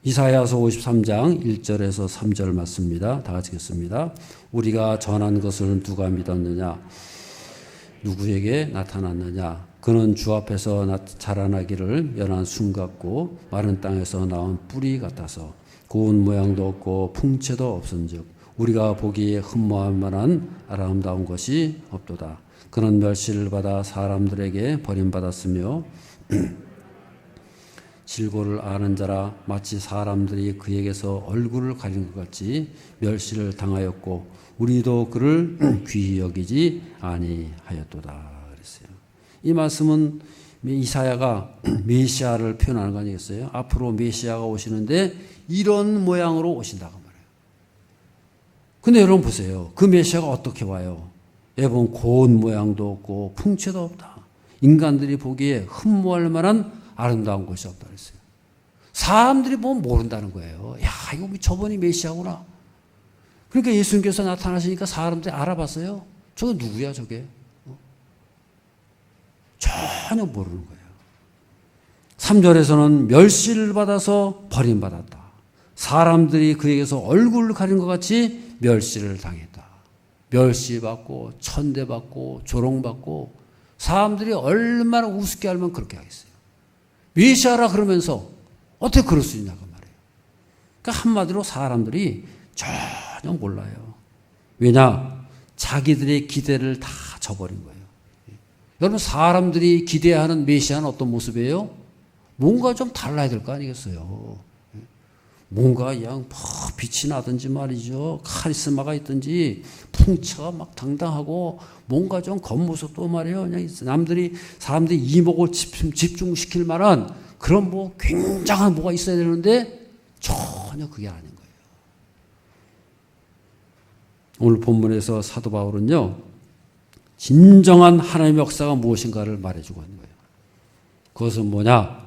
이사야서 53장 1절에서 3절 맞습니다. 다 같이 읽겠습니다. 우리가 전한 것을 누가 믿었느냐? 누구에게 나타났느냐? 그는 주 앞에서 자라나기를 연한 순 같고 마른 땅에서 나온 뿌리 같아서 고운 모양도 없고 풍채도 없은즉 우리가 보기에 흠모할 만한 아름다운 것이 없도다. 그는 멸시를 받아 사람들에게 버림받았으며 질고를 아는 자라 마치 사람들이 그에게서 얼굴을 가린 것 같이 멸시를 당하였고 우리도 그를 귀히 여기지 아니하였도다. 그랬어요. 이 말씀은 이사야가 메시아를 표현하는 거 아니겠어요? 앞으로 메시아가 오시는데 이런 모양으로 오신다고 말해요. 근데 여러분 보세요. 그 메시아가 어떻게 와요? 여러분 고운 모양도 없고 풍채도 없다. 인간들이 보기에 흠모할 만한 아름다운 것이 없다 그랬어요. 사람들이 보면 모른다는 거예요. 야, 이거 저분이 메시아구나. 그러니까 예수님께서 나타나시니까 사람들이 알아봤어요. 저거 누구야 저게? 전혀 모르는 거예요. 3절에서는 멸시를 받아서 버림받았다. 사람들이 그에게서 얼굴을 가린 것 같이 멸시를 당했다. 멸시받고 천대받고 조롱받고 사람들이 얼마나 우습게 알면 그렇게 하겠어요. 메시아라 그러면서 어떻게 그럴 수 있냐고 말이에요. 그러니까 한마디로 사람들이 전혀 몰라요. 왜냐? 자기들의 기대를 다 저버린 거예요. 여러분 사람들이 기대하는 메시아는 어떤 모습이에요? 뭔가 좀 달라야 될 거 아니겠어요? 뭔가 그냥 빛이 나든지 말이죠. 카리스마가 있든지 풍채가 막 당당하고 뭔가 좀 겉모습도 말이에요. 그냥 사람들이 이목을 집중시킬 만한 그런 뭐 굉장한 뭐가 있어야 되는데 전혀 그게 아닌 거예요. 오늘 본문에서 사도 바울은요. 진정한 하나님의 역사가 무엇인가를 말해주고 있는 거예요. 그것은 뭐냐?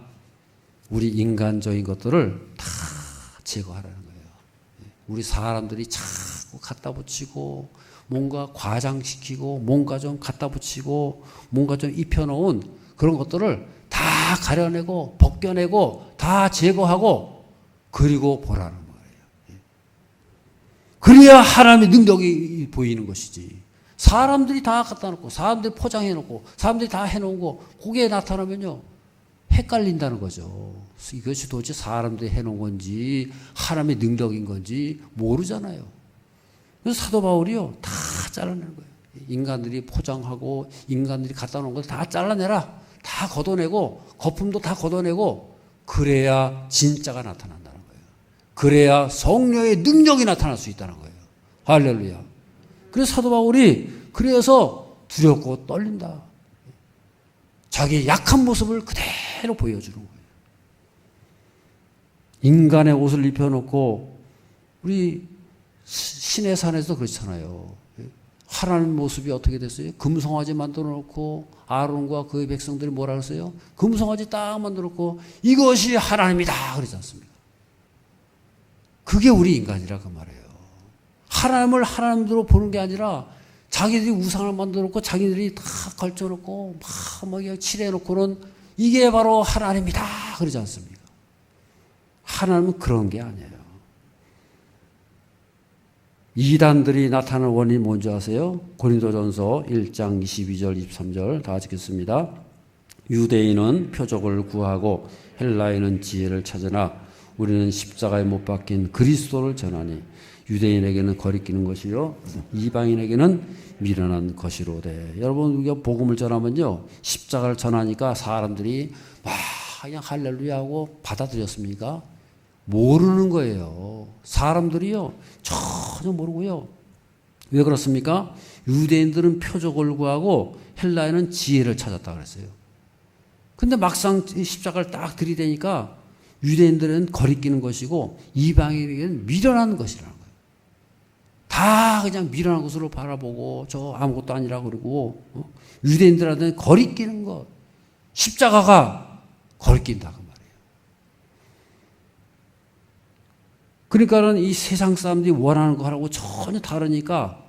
우리 인간적인 것들을 다 제거하라는 거예요. 우리 사람들이 자꾸 갖다 붙이고 뭔가 과장시키고 뭔가 좀 갖다 붙이고 뭔가 좀 입혀놓은 그런 것들을 다 가려내고 벗겨내고 다 제거하고 그리고 보라는 거예요. 그래야 하나님의 능력이 보이는 것이지. 사람들이 다 갖다 놓고 사람들이 포장해 놓고 사람들이 다 해놓은 거 거기에 나타나면요 헷갈린다는 거죠. 이것이 도대체 사람들이 해놓은 건지 하나님의 능력인 건지 모르잖아요. 그래서 사도 바울이요 다 잘라내는 거예요. 인간들이 포장하고 인간들이 갖다 놓은 거 다 잘라내라. 다 걷어내고 거품도 다 걷어내고 그래야 진짜가 나타난다는 거예요. 그래야 성령의 능력이 나타날 수 있다는 거예요. 할렐루야. 그래서 사도 바울이 그래서 두렵고 떨린다. 자기의 약한 모습을 그대로 보여주는 거예요. 인간의 옷을 입혀놓고 우리 신의 산에서 그렇잖아요. 하나님 모습이 어떻게 됐어요? 금송아지 만들어 놓고 아론과 그의 백성들이 뭐라 그랬어요? 금송아지 딱 만들어 놓고 이것이 하나님이다 그러지 않습니까? 그게 우리 인간이라 그 말이에요. 하나님을 하나님으로 보는 게 아니라 자기들이 우상을 만들어 놓고 자기들이 다 걸쳐 놓고 막 칠해 놓고는 이게 바로 하나님이다 그러지 않습니까? 하나님은 그런 게 아니에요. 이단들이 나타나는 원인이 뭔지 아세요? 고린도전서 1장 22절 23절 다 같이 읽겠습니다. 유대인은 표적을 구하고 헬라인은 지혜를 찾으나 우리는 십자가에 못 박힌 그리스도를 전하니 유대인에게는 거리끼는 것이요 이방인에게는 미련한 것이로되. 여러분 우리가 복음을 전하면요 십자가를 전하니까 사람들이 막 그냥 할렐루야 하고 받아들였습니까? 모르는 거예요. 사람들이요 전혀 모르고요. 왜 그렇습니까? 유대인들은 표적을 구하고 헬라인은 지혜를 찾았다 그랬어요. 근데 막상 십자가를 딱 들이대니까 유대인들은 거리끼는 것이고 이방인에게는 미련한 것이라는 거예요. 다 그냥 미련한 것으로 바라보고 저 아무것도 아니라 그러고 유대인들한테는 거리끼는 것. 십자가가 거리낀다 그 말이에요. 그러니까는 이 세상 사람들이 원하는 거 하라고 전혀 다르니까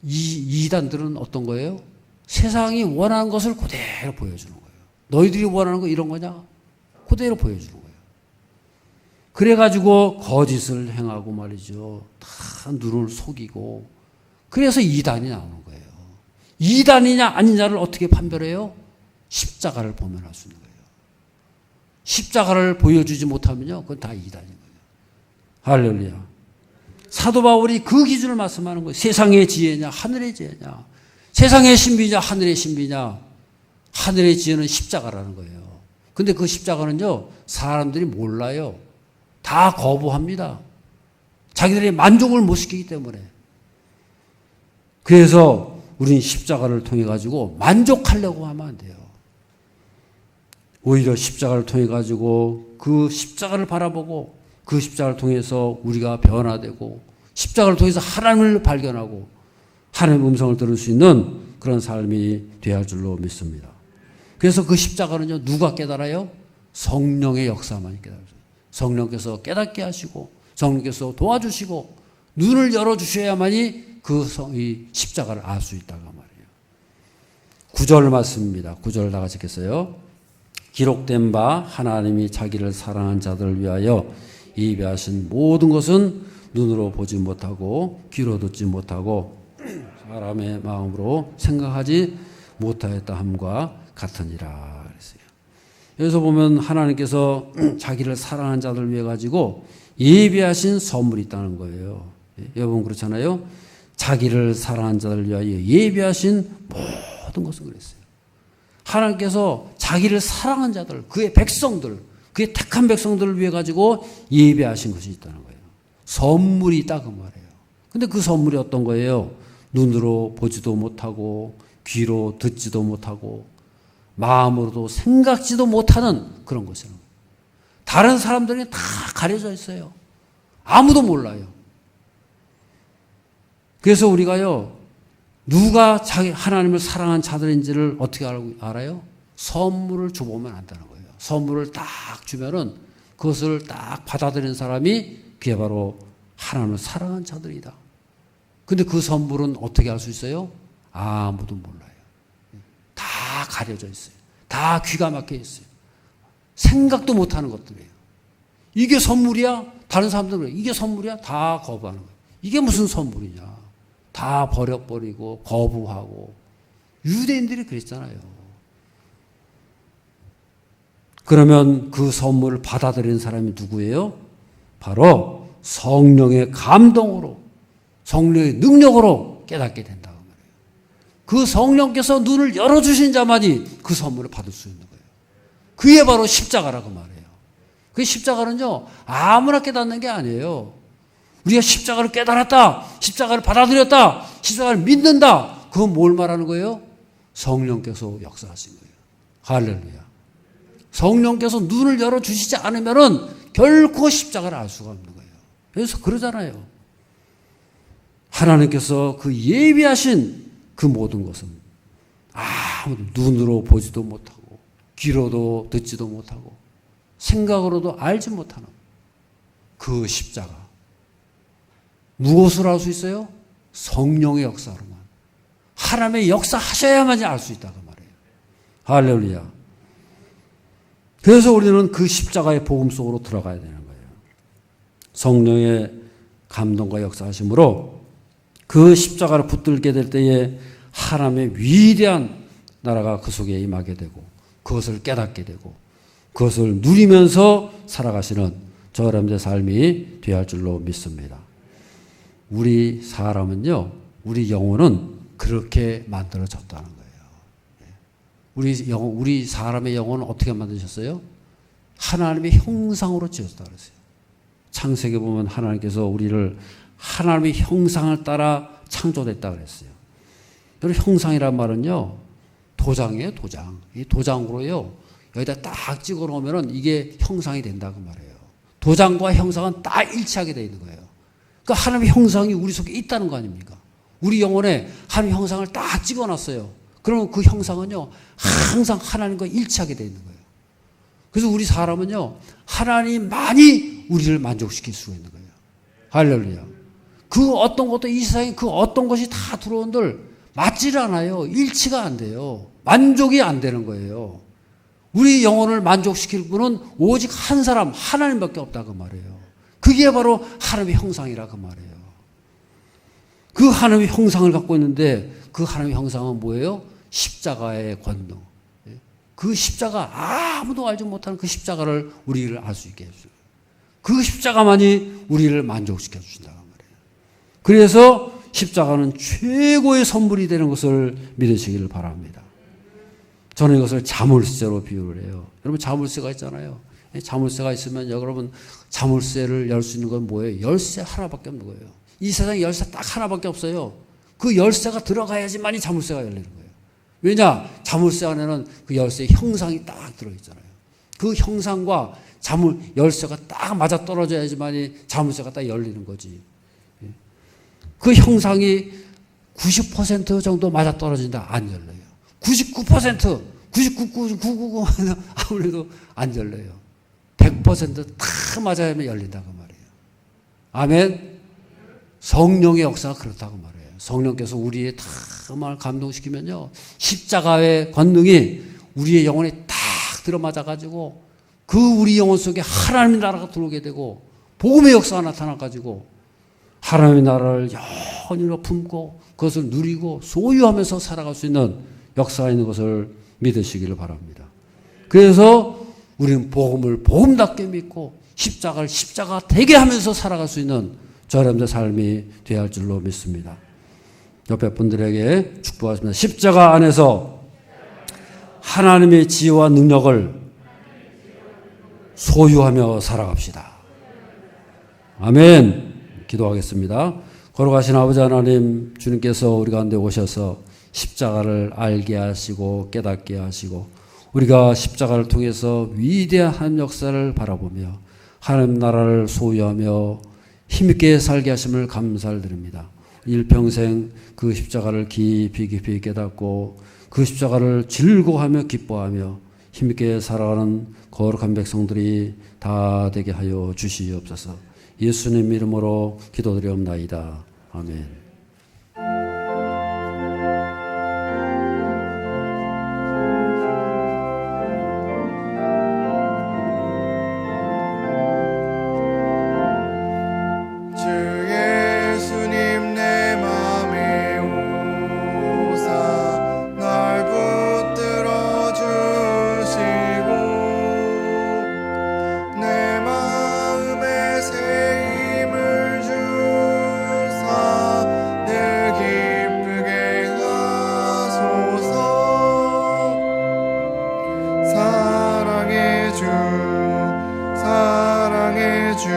이 이단들은 어떤 거예요? 세상이 원하는 것을 그대로 보여주는 거예요. 너희들이 원하는 거 이런 거냐? 그대로 보여주는 거예요. 그래가지고 거짓을 행하고 말이죠. 다 눈을 속이고 그래서 이단이 나오는 거예요. 이단이냐 아니냐를 어떻게 판별해요? 십자가를 보면 알 수 있는 거예요. 십자가를 보여주지 못하면요 그건 다 이단인 거예요. 할렐루야. 사도 바울이 그 기준을 말씀하는 거예요. 세상의 지혜냐 하늘의 지혜냐, 세상의 신비냐 하늘의 신비냐. 하늘의 지혜는 십자가라는 거예요. 근데 그 십자가는요 사람들이 몰라요. 다 거부합니다. 자기들의 만족을 못 시키기 때문에. 그래서 우리는 십자가를 통해 가지고 만족하려고 하면 안 돼요. 오히려 십자가를 통해 가지고 그 십자가를 바라보고 그 십자가를 통해서 우리가 변화되고 십자가를 통해서 하나님을 발견하고 하나님의 음성을 들을 수 있는 그런 삶이 되어야 할 줄로 믿습니다. 그래서 그 십자가는요 누가 깨달아요? 성령의 역사만 깨달아요. 성령께서 깨닫게 하시고 성령께서 도와주시고 눈을 열어주셔야만이 이 십자가를 알 수 있다고 말이에요. 9절 말씀입니다. 9절 다 같이 읽겠어요. 기록된 바 하나님이 자기를 사랑한 자들을 위하여 예비하신 모든 것은 눈으로 보지 못하고 귀로 듣지 못하고 사람의 마음으로 생각하지 못하였다 함과 같으니라 그랬어요. 여기서 보면 하나님께서 자기를 사랑하는 자들을 위해 가지고 예비하신 선물이 있다는 거예요. 여러분 그렇잖아요. 자기를 사랑하는 자들을 위하여 예비하신 모든 것을 그랬어요. 하나님께서 자기를 사랑한 자들, 그의 백성들, 그의 택한 백성들을 위해 가지고 예배하신 것이 있다는 거예요. 선물이 있다 그 말이에요. 근데 그 선물이 어떤 거예요? 눈으로 보지도 못하고 귀로 듣지도 못하고 마음으로도 생각지도 못하는 그런 것이라는 거예요. 다른 사람들이 다 가려져 있어요. 아무도 몰라요. 그래서 우리가요 누가 자기 하나님을 사랑한 자들인지를 어떻게 알아요? 선물을 줘보면 안다는 거예요. 선물을 딱 주면은 그것을 딱 받아들이는 사람이 그게 바로 하나님을 사랑한 자들이다. 근데 그 선물은 어떻게 알 수 있어요? 아무도 몰라요. 다 가려져 있어요. 다 귀가 막혀 있어요. 생각도 못하는 것들이에요. 이게 선물이야? 다른 사람들은 그래요. 이게 선물이야? 다 거부하는 거예요. 이게 무슨 선물이냐? 다 버려버리고 거부하고. 유대인들이 그랬잖아요. 그러면 그 선물을 받아들이는 사람이 누구예요? 바로 성령의 감동으로, 성령의 능력으로 깨닫게 된다고 말이에요. 그 성령께서 눈을 열어주신 자만이 그 선물을 받을 수 있는 거예요. 그게 바로 십자가라고 말해요. 그 십자가는요, 아무나 깨닫는 게 아니에요. 우리가 십자가를 깨달았다, 십자가를 받아들였다, 십자가를 믿는다, 그건 뭘 말하는 거예요? 성령께서 역사하신 거예요. 할렐루야. 성령께서 눈을 열어주시지 않으면은 결코 십자가를 알 수가 없는 거예요. 그래서 그러잖아요. 하나님께서 그 예비하신 그 모든 것은 아무도 눈으로 보지도 못하고 귀로도 듣지도 못하고 생각으로도 알지 못하는 그 십자가. 무엇으로 알 수 있어요? 성령의 역사로만. 하나님의 역사하셔야만이 알 수 있다고 말해요. 할렐루야. 그래서 우리는 그 십자가의 복음 속으로 들어가야 되는 거예요. 성령의 감동과 역사하심으로 그 십자가를 붙들게 될 때에 하나님의 위대한 나라가 그 속에 임하게 되고 그것을 깨닫게 되고 그것을 누리면서 살아가시는 저 여러분의 삶이 되어야 할 줄로 믿습니다. 우리 사람은요, 우리 영혼은 그렇게 만들어졌다는 거예요. 우리 사람의 영혼은 어떻게 만드셨어요? 하나님의 형상으로 지었다 그랬어요. 창세기 보면 하나님께서 우리를 하나님의 형상을 따라 창조됐다 그랬어요. 여러분, 형상이란 말은요, 도장이에요, 도장. 이 도장으로요, 여기다 딱 찍어 놓으면 이게 형상이 된다고 말해요. 도장과 형상은 딱 일치하게 되어 있는 거예요. 그러니까 하나님의 형상이 우리 속에 있다는 거 아닙니까? 우리 영혼에 하나님의 형상을 딱 찍어 놨어요. 그러면 그 형상은요, 항상 하나님과 일치하게 되어 있는 거예요. 그래서 우리 사람은요, 하나님만이 우리를 만족시킬 수가 있는 거예요. 할렐루야. 그 어떤 것도 이 세상에 그 어떤 것이 다 들어온들 맞지를 않아요. 일치가 안 돼요. 만족이 안 되는 거예요. 우리 영혼을 만족시킬 분은 오직 한 사람, 하나님밖에 없다고 말해요. 그게 바로 하나님의 형상이라고 말해요. 그 하나님의 형상을 갖고 있는데 그 하나님의 형상은 뭐예요? 십자가의 권능. 그 십자가, 아무도 알지 못하는 그 십자가를 우리를 알 수 있게 해주세요. 그 십자가만이 우리를 만족시켜 주신다고 말해요. 그래서 십자가는 최고의 선물이 되는 것을 믿으시기를 바랍니다. 저는 이것을 자물쇠로 비유를 해요. 여러분, 자물쇠가 있잖아요. 자물쇠가 있으면 여러분, 자물쇠를 열 수 있는 건 뭐예요? 열쇠 하나밖에 없는 거예요. 이 세상에 열쇠 딱 하나밖에 없어요. 그 열쇠가 들어가야지만이 자물쇠가 열리는 거예요. 왜냐? 자물쇠 안에는 그 열쇠의 형상이 딱 들어있잖아요. 그 형상과 열쇠가 딱 맞아 떨어져야지만이 자물쇠가 딱 열리는 거지. 그 형상이 90% 정도 맞아 떨어진다, 안 열려요. 99%, 99.999 아무래도 안 열려요. 100%다 맞아야 열린다고 말이에요. 아멘. 성령의 역사가 그렇다고 말해요. 성령께서 우리의 다 마음을 감동시키면요, 십자가의 권능이 우리의 영혼에 딱 들어맞아가지고 그 우리 영혼 속에 하나님의 나라가 들어오게 되고 복음의 역사가 나타나가지고 하나님의 나라를 영원히로 품고 그것을 누리고 소유하면서 살아갈 수 있는 역사가 있는 것을 믿으시기를 바랍니다. 그래서 우리는 복음을 복음답게 믿고 십자가를 십자가 되게 하면서 살아갈 수 있는 저 여러분의 삶이 되어야 할 줄로 믿습니다. 옆에 분들에게 축복하십니다. 십자가 안에서 하나님의 지혜와 능력을 소유하며 살아갑시다. 아멘. 기도하겠습니다. 걸어가신 아버지 하나님, 주님께서 우리 가운데 오셔서 십자가를 알게 하시고 깨닫게 하시고 우리가 십자가를 통해서 위대한 하나님 역사를 바라보며 하나님 나라를 소유하며 힘있게 살게 하심을 감사를 드립니다. 일평생 그 십자가를 깊이 깨닫고 그 십자가를 즐거워하며 기뻐하며 힘있게 살아가는 거룩한 백성들이 다 되게 하여 주시옵소서. 예수님 이름으로 기도드리옵나이다. 아멘. 새 힘을 주사 주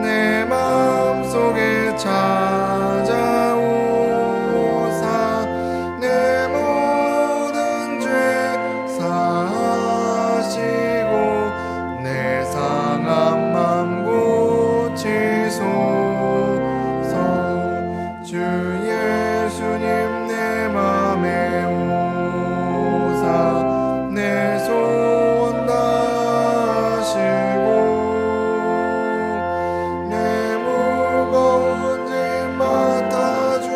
내 마음속에 찾아오사 내 모든 죄 사하시고 내 상한 맘 고치소서. 주 예수님 내 맘에 오사 내 소원 다하시고 내 무거운 짐 맡아주사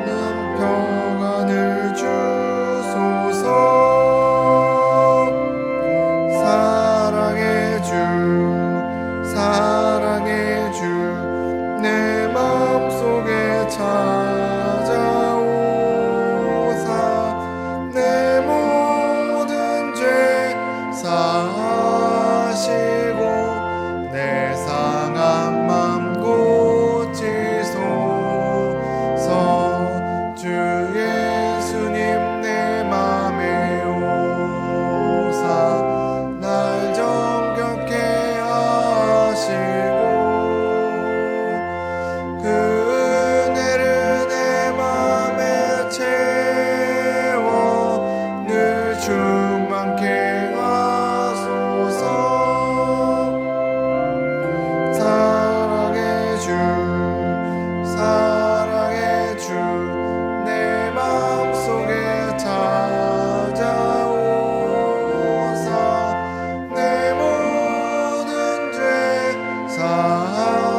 난 평안을 주소서. 사랑의 주 사랑의 주 내 마음속에 찾아오사 내 모든 죄 사하시고 내 상한 맘 고치소서. 주 예수님 내 맘에 오사 날 정결케 하시고 그 은혜를 내 맘에 채워 늘 충만케 하소서. 사랑의 주 사랑의 주 내 마음속에 찾아오사 내 모든 죄 사하시고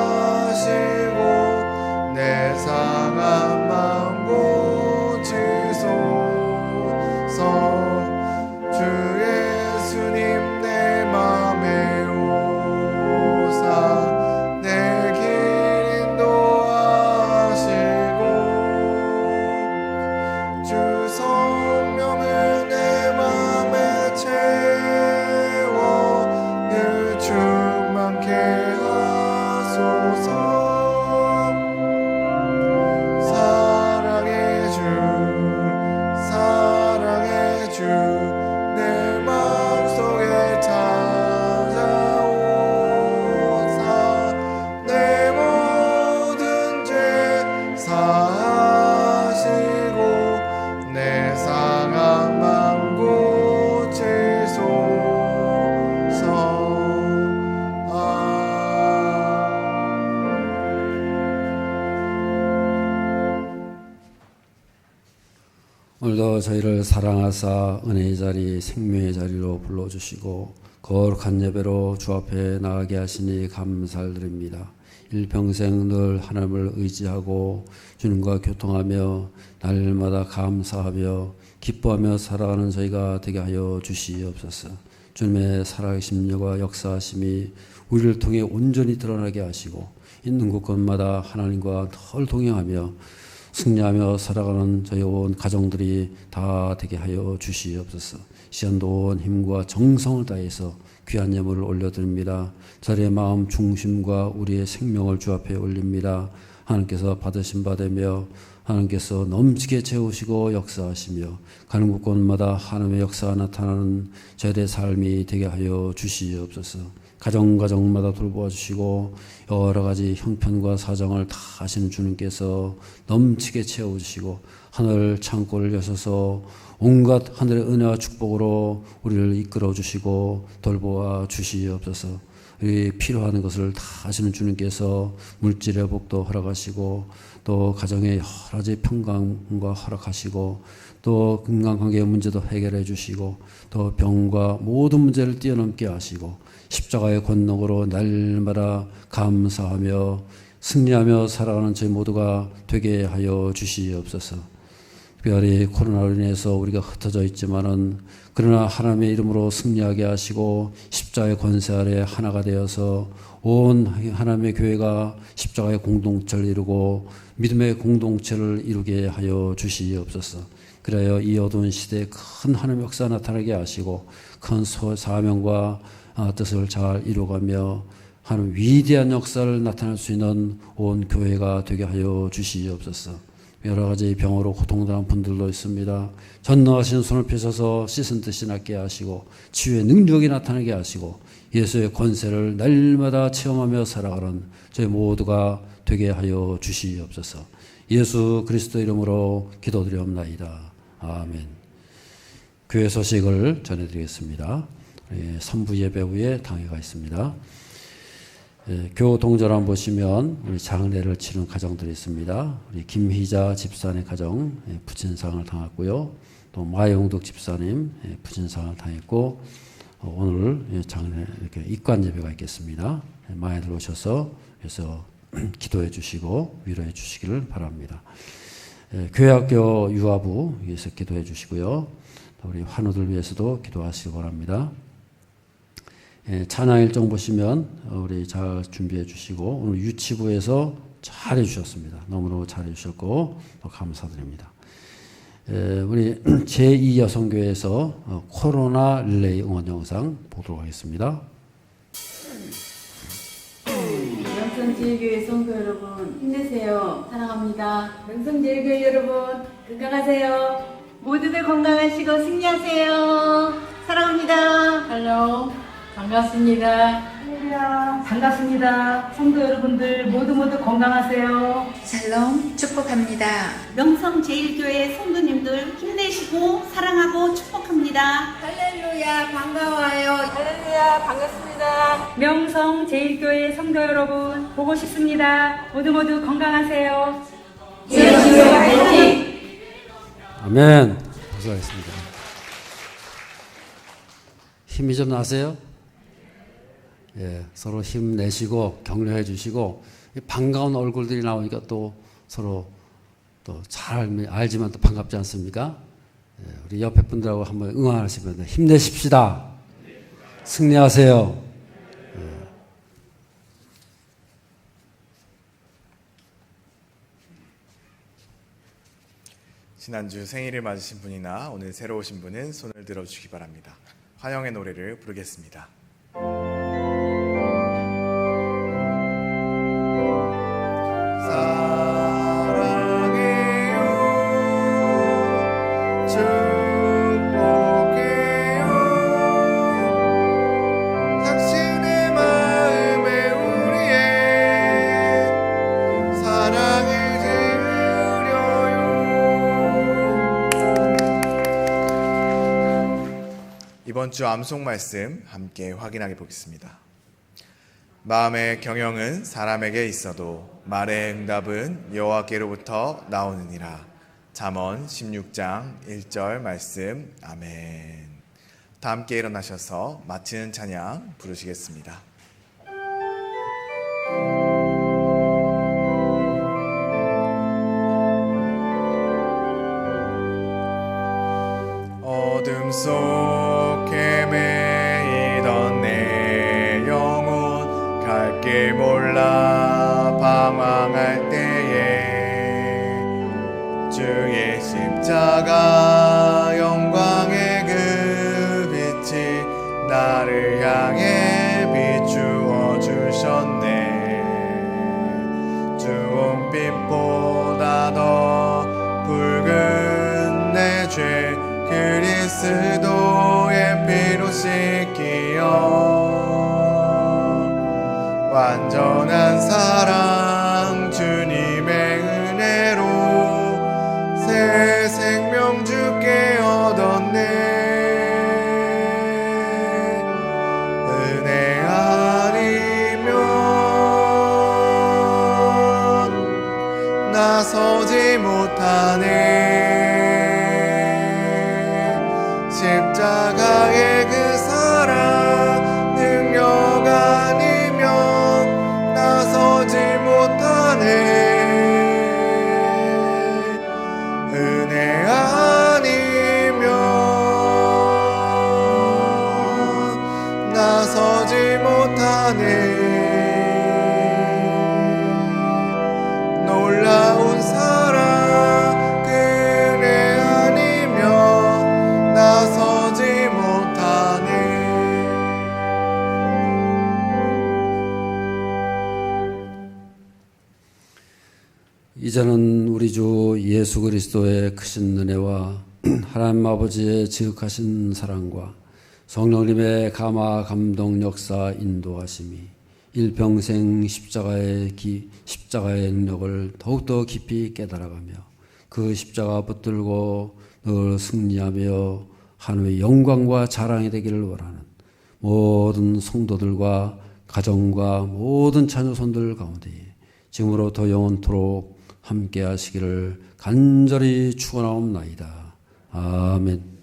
내 상한 맘 고치소서. 주 예수님 내 맘에 오사 내 길 인도하시고 주 성령을 내 맘에 채워 늘 충만케 하소서. 사랑의 주 사랑의 주 내 마음속에 찾아오사 내 모든 죄 사하시고 내 상한 맘 고치소서. 오늘도 저희를 사랑하사 은혜의 자리 생명의 자리로 불러주시고 거룩한 예배로 주 앞에 나가게 하시니 감사를 드립니다. 일평생 늘 하나님을 의지하고 주님과 교통하며 날마다 감사하며 기뻐하며 살아가는 저희가 되게 하여 주시옵소서. 주님의 살아계심과 역사하심이 우리를 통해 온전히 드러나게 하시고 있는 곳곳마다 하나님과 늘 동행하며 승리하며 살아가는 저희 온 가정들이 다 되게 하여 주시옵소서. 시간도 온 힘과 정성을 다해서 귀한 예물을 올려드립니다. 저희의 마음 중심과 우리의 생명을 주 앞에 올립니다. 하나님께서 받으신 바 되며 하나님께서 넘치게 채우시고 역사하시며 가는 곳곳마다 하나님의 역사가 나타나는 저희의 삶이 되게 하여 주시옵소서. 가정마다 돌보아 주시고 여러 가지 형편과 사정을 다 아시는 주님께서 넘치게 채워주시고 하늘 창고를 여셔서 온갖 하늘의 은혜와 축복으로 우리를 이끌어 주시고 돌보아 주시옵소서. 우리 필요한 것을 다 아시는 주님께서 물질의 복도 허락하시고 또 가정의 여러 가지 평강과 허락하시고 또 인간관계의 문제도 해결해 주시고 또 병과 모든 문제를 뛰어넘게 하시고 십자가의 권능으로 날마다 감사하며 승리하며 살아가는 저희 모두가 되게 하여 주시옵소서. 특별히 코로나로 인해서 우리가 흩어져 있지만은 그러나 하나님의 이름으로 승리하게 하시고 십자가의 권세 아래 하나가 되어서 온 하나님의 교회가 십자가의 공동체를 이루고 믿음의 공동체를 이루게 하여 주시옵소서. 그래야 이 어두운 시대에 큰 하나님의 역사 나타나게 하시고 큰 사명과 뜻을 잘 이루어가며 하나님 위대한 역사를 나타낼 수 있는 온 교회가 되게 하여 주시옵소서. 여러 가지 병으로 고통당한 분들도 있습니다. 전능하신 손을 펴셔서 씻은 뜻이 낫게 하시고 치유의 능력이 나타나게 하시고 예수의 권세를 날마다 체험하며 살아가는 저희 모두가 되게 하여 주시옵소서. 예수 그리스도 이름으로 기도드리옵나이다. 아멘. 교회 소식을 전해드리겠습니다. 3부 예배 후에 당회가 있습니다. 교동절함 보시면 우리 장례를 치른 가정들이 있습니다. 우리 김희자 집사님 가정 부친상을 당했고요. 또 마영덕 집사님 부친상을 당했고 오늘 장례 이렇게 입관 예배가 있겠습니다. 많이들 오셔서 그래서 기도해 주시고 위로해 주시기를 바랍니다. 교회학교 유아부 위해서 기도해 주시고요. 우리 환우들 위해서도 기도하시기 바랍니다. 찬양 일정 보시면 우리 잘 준비해 주시고 오늘 유치부에서 잘 해주셨습니다. 너무너무 잘 해주셨고 또 감사드립니다. 우리 제2여성교회에서 코로나 릴레이 응원 영상 보도록 하겠습니다. 명성제일교회 성도 여러분 힘내세요. 사랑합니다. 명성제일교회 여러분 건강하세요. 모두들 건강하시고 승리하세요. 사랑합니다. 할로 반갑습니다. 할렐루야 반갑습니다. 성도 여러분들 모두 건강하세요. 샬롬 축복합니다. 명성제일교회 성도님들 힘내시고 사랑하고 축복합니다. 할렐루야 반가워요. 할렐루야 반갑습니다. 명성제일교회 성도 여러분 보고 싶습니다. 모두 건강하세요. 제주교 화이팅! 아멘. 감사하겠습니다. 힘이 좀 나세요? 예, 서로 힘내시고 격려해 주시고 반가운 얼굴들이 나오니까 또 서로 또 잘 알지만 또 반갑지 않습니까? 예, 우리 옆에 분들하고 한번 응원하시면 힘내십시다. 승리하세요. 예. 지난주 생일을 맞으신 분이나 오늘 새로 오신 분은 손을 들어주시기 바랍니다. 환영의 노래를 부르겠습니다. 사랑해요 축복해요 당신의 마음에 우리의 사랑을 드려요. 이번 주 암송 말씀 함께 확인하게 보겠습니다. 마음의 경영은 사람에게 있어도 말의 응답은 여호와께로부터 나오느니라. 잠언 16장 1절 말씀. 아멘. 다 함께 일어나셔서 마치는 찬양 부르시겠습니다. 어둠 속 헤매이던 내 영혼 갈 길 몰라 방황할 때에 주의 십자가 영광의 그 빛이 나를 향해 비추어 주셨네. 주홍빛보다 더 붉은 내 죄 그리스도의 피로 씻기어 완전한 사랑 주님의 은혜로 새 생명 주께 얻었네. 은혜 아니면 나서지 못하네. 십자가의 그 사랑 능력 아니면 나서지 못하네. 은혜 아니면 나서지 못하네. 놀라운 사랑 그 은혜 아니면 나서지 못하네. 이제는 우리 주 예수 그리스도의 크신 은혜와 하나님 아버지의 지극하신 사랑과 성령님의 감화 감동 역사 인도하심이 일평생 십자가의 능력을 더욱더 깊이 깨달아가며 그 십자가 붙들고 늘 승리하며 하나님의 영광과 자랑이 되기를 원하는 모든 성도들과 가정과 모든 자녀손들 가운데 지금으로부터 영원토록 함께 하시기를 간절히 축원하옵나이다. 아멘.